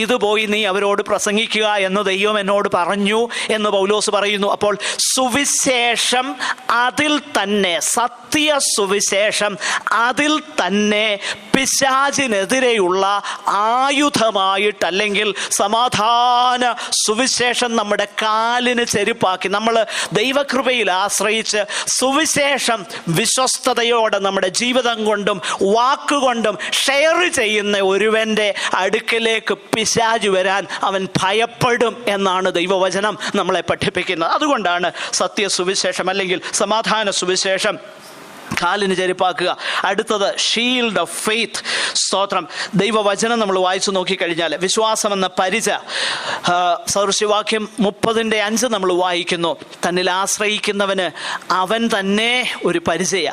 ഇത് പോയി നീ അവരോട് പ്രസംഗിക്കുക എന്ന് ദൈവം എന്നോട് പറഞ്ഞു എന്ന് പൗലോസ് പറയുന്നു. അപ്പോൾ സുവിശേഷം അതിൽ തന്നെ, സത്യ സുവിശേഷം അതിൽ തന്നെ പിശാചിനെതിരെയുള്ള ആയുധമായിട്ട്, അല്ലെങ്കിൽ സമാധാന സുവിശേഷം നമ്മുടെ കാലിന് ചെരുപ്പാക്കി നമ്മൾ ദൈവകൃപയിൽ ആശ്രയിച്ച് സുവിശേഷം വിശ്വസ്തയോടെ നമ്മുടെ ജീവിതം കൊണ്ടും വാക്കുകൊണ്ടും ഷെയർ ചെയ്യുന്ന ഒരുവൻ്റെ അടുക്കലേക്ക് പിശാച് വരാൻ അവൻ ഭയപ്പെടും എന്നാണ് ദൈവവചനം നമ്മളെ പഠിപ്പിക്കുന്നത്. അതുകൊണ്ടാണ് സത്യ സുവിശേഷം അല്ലെങ്കിൽ സമാധാന സുവിശേഷം കാലിന് ചെരുപ്പാക്കുക. അടുത്തത് ഷീൽഡ് ഓഫ് ഫെയ്ത്ത്. സ്തോത്രം. ദൈവവചനം നമ്മൾ വായിച്ചു നോക്കിക്കഴിഞ്ഞാൽ വിശ്വാസം എന്ന പരിച, സദൃശ്യവാക്യം 30:5 നമ്മൾ വായിക്കുന്നു, തന്നിൽ ആശ്രയിക്കുന്നവന് അവൻ തന്നെ ഒരു പരിചയ.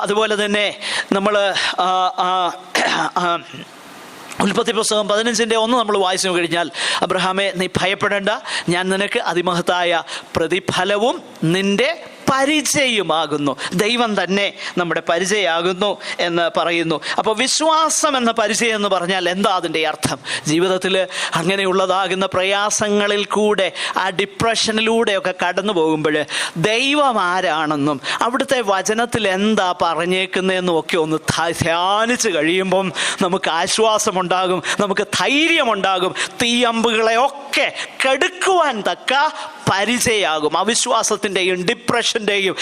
അതുപോലെ തന്നെ നമ്മൾ ഉൽപ്പത്തി പുസ്തകം 15:1 നമ്മൾ വായിച്ചു കഴിഞ്ഞാൽ, അബ്രഹാമേ നീ ഭയപ്പെടേണ്ട, ഞാൻ നിനക്ക് അതിമഹത്തായ പ്രതിഫലവും നിന്റെ പരിചയമാകുന്നു. ദൈവം തന്നെ നമ്മുടെ പരിചയമാകുന്നു എന്ന് പറയുന്നു. അപ്പോൾ വിശ്വാസം എന്ന പരിചയം എന്ന് പറഞ്ഞാൽ എന്താ അതിൻ്റെ അർത്ഥം? ജീവിതത്തിൽ അങ്ങനെയുള്ളതാകുന്ന പ്രയാസങ്ങളിൽ കൂടെ, ആ ഡിപ്രഷനിലൂടെയൊക്കെ കടന്നു പോകുമ്പോൾ ദൈവം ആരാണെന്നും അവിടുത്തെ വചനത്തിൽ എന്താ പറഞ്ഞേക്കുന്നതെന്നും ഒക്കെ ഒന്ന് ധ്യാനിച്ച് കഴിയുമ്പം നമുക്ക് ആശ്വാസമുണ്ടാകും, നമുക്ക് ധൈര്യമുണ്ടാകും. തീയമ്പുകളെ ഒക്കെ കെടുക്കുവാൻ തക്ക പരിചയമാകും. അവിശ്വാസത്തിൻ്റെയും ഡിപ്രഷൻ്റെയും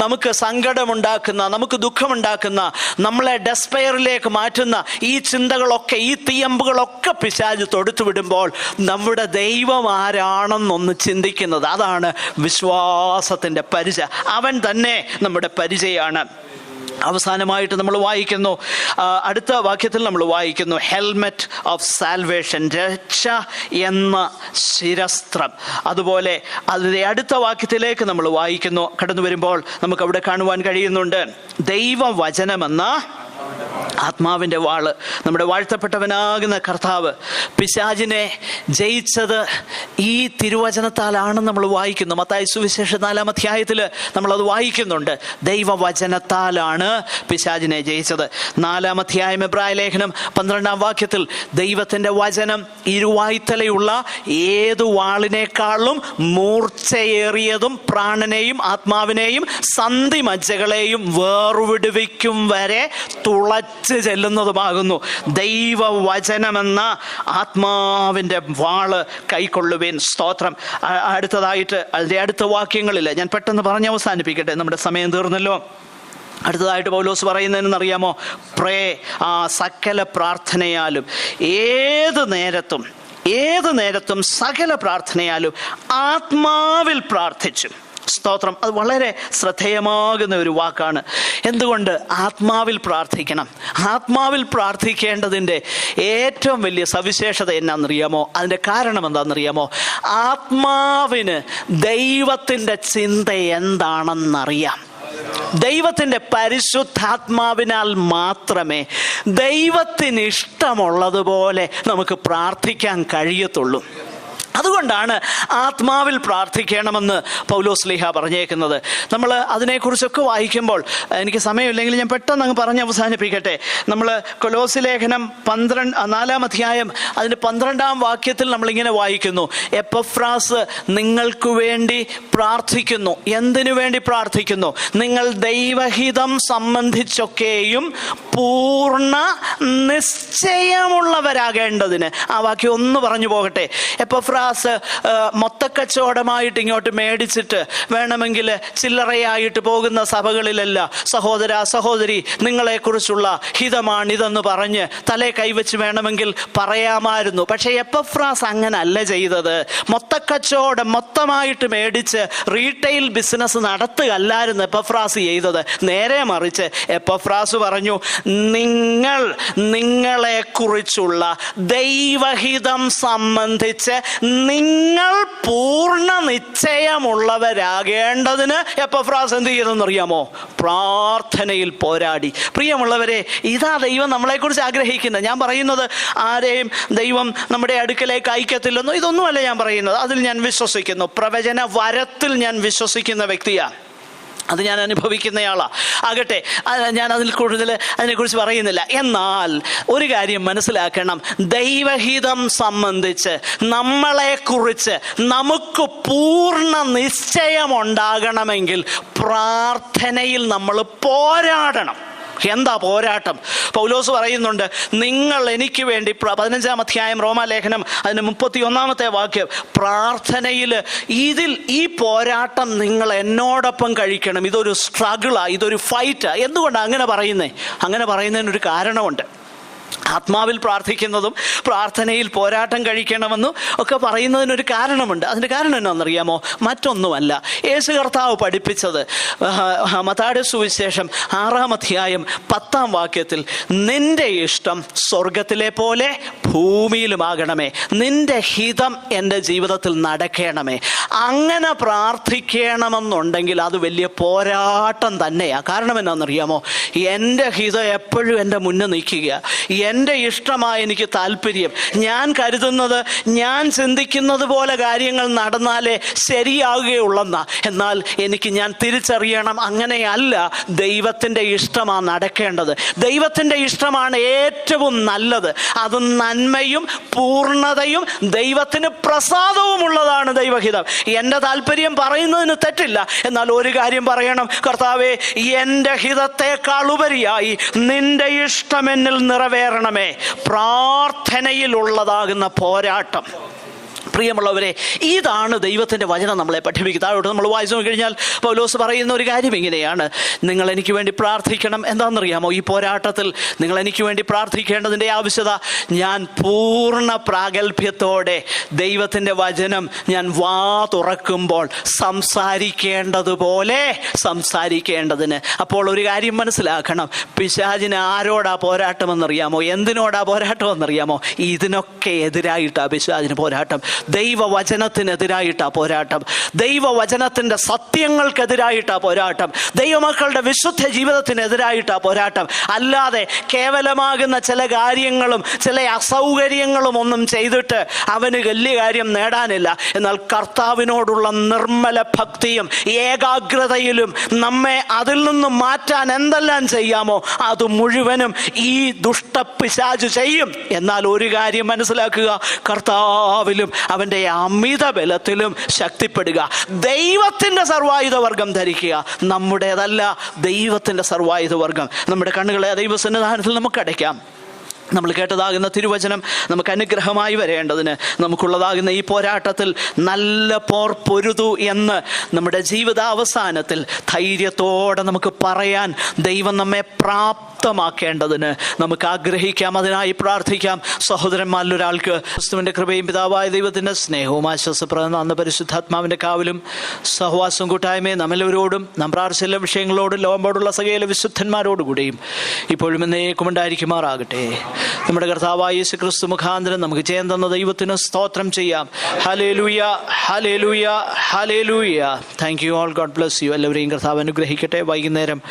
നമുക്ക് സങ്കടമുണ്ടാക്കുന്ന, നമുക്ക് ദുഃഖമുണ്ടാക്കുന്ന, നമ്മളെ ഡെസ്പെയറിലേക്ക് മാറ്റുന്ന ഈ ചിന്തകളൊക്കെ, ഈ തീയമ്പുകളൊക്കെ പിശാച് തൊടുത്തു വിടുമ്പോൾ നമ്മുടെ ദൈവം ആരാണെന്നൊന്ന് ചിന്തിക്കുന്നത്, അതാണ് വിശ്വാസത്തിൻ്റെ പരിചയം. അവൻ തന്നെ നമ്മുടെ പരിചയമാണ്. അവസാനമായിട്ട് നമ്മൾ വായിക്കുന്നു, അടുത്ത വാക്യത്തിൽ നമ്മൾ വായിക്കുന്നു, ഹെൽമെറ്റ് ഓഫ് സാൽവേഷൻ, രക്ഷ എന്ന ശിരസ്ത്രം. അതുപോലെ അതിൻ്റെ അടുത്ത വാക്യത്തിലേക്ക് നമ്മൾ വായിക്കുന്നു. കടന്നു വരുമ്പോൾ നമുക്കവിടെ കാണുവാൻ കഴിയുന്നുണ്ട്, ദൈവവചനമെന്ന ആത്മാവിൻ്റെ വാള്. നമ്മുടെ വാഴ്ത്തപ്പെട്ടവനാകുന്ന കർത്താവ് പിശാചിനെ ജയിച്ചത് ഈ തിരുവചനത്താലാണെന്ന് നമ്മൾ വായിക്കുന്നു. മത്തായി സുവിശേഷം 4-ാം അധ്യായത്തിൽ നമ്മളത് വായിക്കുന്നുണ്ട്. ദൈവവചനത്താലാണ് പിശാചിനെ ജയിച്ചത്. 4-ാം അധ്യായം എബ്രായ ലേഖനം 12-ാം വാക്യത്തിൽ ദൈവത്തിൻ്റെ വചനം ഇരുവായ്ത്തലയുള്ള ഏതു വാളിനേക്കാളും മൂർച്ചയേറിയതും പ്രാണനെയും ആത്മാവിനെയും സന്ധിമജ്ജകളെയും വേർവിടുവിക്കും വരെ തുളച്ച് ചെല്ലുന്നതുമാകുന്നു. ദൈവവചനമെന്ന ആത്മാവിൻ്റെ വാള് കൈക്കൊള്ളുവേൻ. സ്തോത്രം. അടുത്തതായിട്ട് അതിൻ്റെ അടുത്ത വാക്യങ്ങളിൽ ഞാൻ പെട്ടെന്ന് പറഞ്ഞ് അവസാനിപ്പിക്കട്ടെ, നമ്മുടെ സമയം തീർന്നല്ലോ. അടുത്തതായിട്ട് പൗലോസ് പറയുന്നതെന്നറിയാമോ? പ്രേ, സകല പ്രാർത്ഥനയാലും ഏത് നേരത്തും സകല പ്രാർത്ഥനയാലും ആത്മാവിൽ പ്രാർത്ഥിച്ചും. സ്തോത്രം. അത് വളരെ ശ്രദ്ധേയമാകുന്ന ഒരു വാക്കാണ്. എന്തുകൊണ്ട് ആത്മാവിൽ പ്രാർത്ഥിക്കണം? ആത്മാവിൽ പ്രാർത്ഥിക്കേണ്ടതിൻ്റെ ഏറ്റവും വലിയ സവിശേഷത എന്നാണെന്നറിയാമോ? അതിൻ്റെ കാരണം എന്താണെന്നറിയാമോ? ആത്മാവിന് ദൈവത്തിൻ്റെ ചിന്ത എന്താണെന്നറിയാം. ദൈവത്തിൻ്റെ പരിശുദ്ധാത്മാവിനാൽ മാത്രമേ ദൈവത്തിന് ഇഷ്ടമുള്ളതുപോലെ നമുക്ക് പ്രാർത്ഥിക്കാൻ കഴിയത്തുള്ളൂ. അതുകൊണ്ടാണ് ആത്മാവിൽ പ്രാർത്ഥിക്കണമെന്ന് പൗലോസ് ശ്ലീഹ പറഞ്ഞേക്കുന്നത്. നമ്മൾ അതിനെക്കുറിച്ചൊക്കെ വായിക്കുമ്പോൾ, എനിക്ക് സമയമില്ലെങ്കിൽ ഞാൻ പെട്ടെന്ന് അങ്ങ് പറഞ്ഞ് അവസാനിപ്പിക്കട്ടെ. നമ്മൾ കൊലോസ്യ ലേഖനം 4-ാം അധ്യായം അതിൻ്റെ 12-ാം വാക്യത്തിൽ നമ്മളിങ്ങനെ വായിക്കുന്നു, എപ്പഫ്രാസ് നിങ്ങൾക്ക് വേണ്ടി പ്രാർത്ഥിക്കുന്നു. എന്തിനു വേണ്ടി പ്രാർത്ഥിക്കുന്നു? നിങ്ങൾ ദൈവഹിതം സംബന്ധിച്ചൊക്കെയും പൂർണ്ണ നിശ്ചയമുള്ളവരാകേണ്ടതിന്. ആ വാക്യം ഒന്ന് പറഞ്ഞു പോകട്ടെ. എപ്പഫ്രാസ് മൊത്തക്കച്ചവടമായിട്ട് ഇങ്ങോട്ട് മേടിച്ചിട്ട് വേണമെങ്കിൽ ചില്ലറയായിട്ട് പോകുന്ന സഭകളിലല്ല, സഹോദര സഹോദരി നിങ്ങളെക്കുറിച്ചുള്ള ഹിതമാണിതെന്ന് പറഞ്ഞ് തലേ കൈവച്ച് വേണമെങ്കിൽ പറയാമായിരുന്നു. പക്ഷേ എപ്പഫ്രാസ് അങ്ങനല്ല ചെയ്തത്. മൊത്തക്കച്ചവടം മൊത്തമായിട്ട് മേടിച്ച് റീറ്റെയിൽ ബിസിനസ് നടത്തുകയല്ലായിരുന്നു എപ്പഫ്രാസ് ചെയ്തത്. നേരെ മറിച്ച് എപ്പഫ്രാസ് പറഞ്ഞു, നിങ്ങളെക്കുറിച്ചുള്ള ദൈവഹിതം സംബന്ധിച്ച് നിങ്ങൾ പൂർണ്ണ നിശ്ചയമുള്ളവരാകേണ്ടതിന് എപ്പഫ്രാസ് എന്ത് ചെയ്തെന്നറിയാമോ? പ്രാർത്ഥനയിൽ പോരാടി. പ്രിയമുള്ളവരെ, ഇതാ ദൈവം നമ്മളെക്കുറിച്ച് ആഗ്രഹിക്കുന്നത്. ഞാൻ പറയുന്നത് ആരെയും ദൈവം നമ്മുടെ അടുക്കലേക്ക് അയക്കത്തില്ലെന്നോ ഇതൊന്നുമല്ല ഞാൻ പറയുന്നത്. അതിൽ ഞാൻ വിശ്വസിക്കുന്നു. പ്രവചന വരത്തിൽ ഞാൻ വിശ്വസിക്കുന്ന വ്യക്തിയാണ്. അത് ഞാൻ അനുഭവിക്കുന്നയാളാണ്. ആകട്ടെ, ഞാൻ അതിനെക്കുറിച്ച് പറയുന്നില്ല. എന്നാൽ ഒരു കാര്യം മനസ്സിലാക്കണം, ദൈവഹിതം സംബന്ധിച്ച് നമ്മളെക്കുറിച്ച് നമുക്ക് പൂർണ്ണ നിശ്ചയമുണ്ടാകണമെങ്കിൽ പ്രാർത്ഥനയിൽ നമ്മൾ പോരാടണം. എന്താ പോരാട്ടം? പൗലോസ് പറയുന്നുണ്ട്, നിങ്ങൾ എനിക്ക് വേണ്ടി 15-ാം അധ്യായം റോമാലേഖനം അതിന് 31-ാമത്തെ വാക്യം, പ്രാർത്ഥനയിൽ ഈ പോരാട്ടം നിങ്ങൾ എന്നോടൊപ്പം കഴിക്കണം. ഇതൊരു സ്ട്രഗിളാണ്, ഇതൊരു ഫൈറ്റാ. എന്തുകൊണ്ടാണ് അങ്ങനെ പറയുന്നത്? അങ്ങനെ പറയുന്നതിനൊരു കാരണമുണ്ട്. ആത്മാവിൽ പ്രാർത്ഥിക്കുന്നതും പ്രാർത്ഥനയിൽ പോരാട്ടം കഴിക്കണമെന്നും ഒക്കെ പറയുന്നതിനൊരു കാരണമുണ്ട്. അതിൻ്റെ കാരണം എന്നാണെന്നറിയാമോ? മറ്റൊന്നുമല്ല, യേശു കർത്താവ് പഠിപ്പിച്ചത് മത്തായിയുടെ സുവിശേഷം 6-ാം അധ്യായം 10-ാം വാക്യത്തിൽ, നിന്റെ ഇഷ്ടം സ്വർഗത്തിലെ പോലെ ഭൂമിയിലുമാകണമേ, നിന്റെ ഹിതം എൻ്റെ ജീവിതത്തിൽ നടക്കണമേ. അങ്ങനെ പ്രാർത്ഥിക്കണമെന്നുണ്ടെങ്കിൽ അത് വലിയ പോരാട്ടം തന്നെയാണ്. കാരണം എന്നാണെന്നറിയാമോ? എൻ്റെ ഹിതം എപ്പോഴും എൻ്റെ മുന്നിൽ നിൽക്കുക. എൻ്റെ ഇഷ്ടമായ എനിക്ക് താല്പര്യം, ഞാൻ കരുതുന്നത്, ഞാൻ ചിന്തിക്കുന്നത് പോലെ കാര്യങ്ങൾ നടന്നാലേ ശരിയാകുകയുള്ളെന്നാ. എന്നാൽ ഞാൻ തിരിച്ചറിയണം, അങ്ങനെയല്ല. ദൈവത്തിൻ്റെ ഇഷ്ടമാണ് നടക്കേണ്ടത്. ദൈവത്തിൻ്റെ ഇഷ്ടമാണ് ഏറ്റവും നല്ലത്. അത് നന്മയും പൂർണ്ണതയും ദൈവത്തിന് പ്രസാദവുമുള്ളതാണ് ദൈവഹിതം. എൻ്റെ താല്പര്യം പറയുന്നതിന് തെറ്റില്ല. എന്നാൽ ഒരു കാര്യം പറയണം, കർത്താവേ, എൻ്റെ ഹിതത്തെക്കാൾ ഉപരിയായി നിന്റെ ഇഷ്ടം എന്നിൽ നിറവേറണമേ. പ്രാർത്ഥനയിലുള്ളതാകുന്ന പോരാട്ടം. പ്രിയമുള്ളവരെ, ഇതാണ് ദൈവത്തിൻ്റെ വചനം നമ്മളെ പഠിപ്പിക്കുന്നത്. താഴോട്ട് നമ്മൾ വായിച്ചു നോക്കിക്കഴിഞ്ഞാൽ പൗലോസ് പറയുന്ന ഒരു കാര്യം ഇങ്ങനെയാണ്: നിങ്ങൾ എനിക്ക് വേണ്ടി പ്രാർത്ഥിക്കണം. എന്താണെന്നറിയാമോ? ഈ പോരാട്ടത്തിൽ നിങ്ങൾ എനിക്ക് വേണ്ടി പ്രാർത്ഥിക്കേണ്ടതിൻ്റെ ആവശ്യകത, ഞാൻ പൂർണ്ണ പ്രാഗൽഭ്യത്തോടെ ദൈവത്തിൻ്റെ വചനം ഞാൻ വാ തുറക്കുമ്പോൾ സംസാരിക്കേണ്ടതുപോലെ സംസാരിക്കേണ്ടതിന്. അപ്പോൾ ഒരു കാര്യം മനസ്സിലാക്കണം, പിശാചിന് ആരോടാ പോരാട്ടമെന്നറിയാമോ? എന്തിനോടാ പോരാട്ടമെന്നറിയാമോ? ഇതിനൊക്കെ എതിരായിട്ടാ പിശാചിന് പോരാട്ടം. ദൈവവചനത്തിനെതിരായിട്ടാ പോരാട്ടം. ദൈവവചനത്തിൻ്റെ സത്യങ്ങൾക്കെതിരായിട്ടാ പോരാട്ടം. ദൈവമക്കളുടെ വിശുദ്ധ ജീവിതത്തിനെതിരായിട്ടാ പോരാട്ടം. അല്ലാതെ കേവലമാകുന്ന ചില കാര്യങ്ങളും ചില അസൗകര്യങ്ങളും ഒന്നും ചെയ്തിട്ട് അവന് വലിയ കാര്യം നേടാനില്ല. എന്നാൽ കർത്താവിനോടുള്ള നിർമ്മല ഭക്തിയും ഏകാഗ്രതയിലും നമ്മെ അതിൽ നിന്നും മാറ്റാൻ എന്തെല്ലാം ചെയ്യാമോ അത് മുഴുവനും ഈ ദുഷ്ടപിശാച് ചെയ്യും. എന്നാൽ ഒരു കാര്യം മനസ്സിലാക്കുക, കർത്താവിലും അവൻ്റെ അമിത ബലത്തിലും ശക്തിപ്പെടുക. ദൈവത്തിൻ്റെ സർവായുധവർഗം ധരിക്കുക, നമ്മുടേതല്ല, ദൈവത്തിൻ്റെ സർവായുധവർഗം. നമ്മുടെ കണ്ണുകളെ ദൈവസന്നിധാനത്തിൽ നമുക്ക് അടയ്ക്കാം. നമ്മൾ കേട്ടതാകുന്ന തിരുവചനം നമുക്ക് അനുഗ്രഹമായി വരേണ്ടതിന്, നമുക്കുള്ളതാകുന്ന ഈ പോരാട്ടത്തിൽ നല്ല പോർ പൊരുതു എന്ന് നമ്മുടെ ജീവിതാവസാനത്തിൽ ധൈര്യത്തോടെ നമുക്ക് പറയാൻ ദൈവം നമ്മെ പ്രാപ്തമാക്കേണ്ടതിന് നമുക്ക് ആഗ്രഹിക്കാം. അതിനായി പ്രാർത്ഥിക്കാം. സഹോദരന്മാരിലൊരാൾക്ക് ക്രിസ്തുവിൻ്റെ കൃപയും പിതാവായ ദൈവത്തിൻ്റെ സ്നേഹവും ആശ്വാസപ്രദം അന്ന് പരിശുദ്ധാത്മാവിൻ്റെ കാവലും സഹവാസവും കൂട്ടായ്മയും നമ്മളെവരോടും നാം പ്രാർത്ഥിച്ച വിഷയങ്ങളോടും ലോകമ്പോടുള്ള സകല വിശുദ്ധന്മാരോടുകൂടിയും ഇപ്പോഴും എന്നേക്കും ഉണ്ടായിരിക്കുമാറാകട്ടെ. നമ്മുടെ കർത്താവായ യേശു ക്രിസ്തു മുഖാന്തരം നമുക്ക് ജയം തന്ന ദൈവത്തിന് സ്തോത്രം ചെയ്യാം. Hallelujah, hallelujah, hallelujah. Thank you all. God bless you. എല്ലാവരെയും കർത്താവ് അനുഗ്രഹിക്കട്ടെ. വൈകുന്നേരം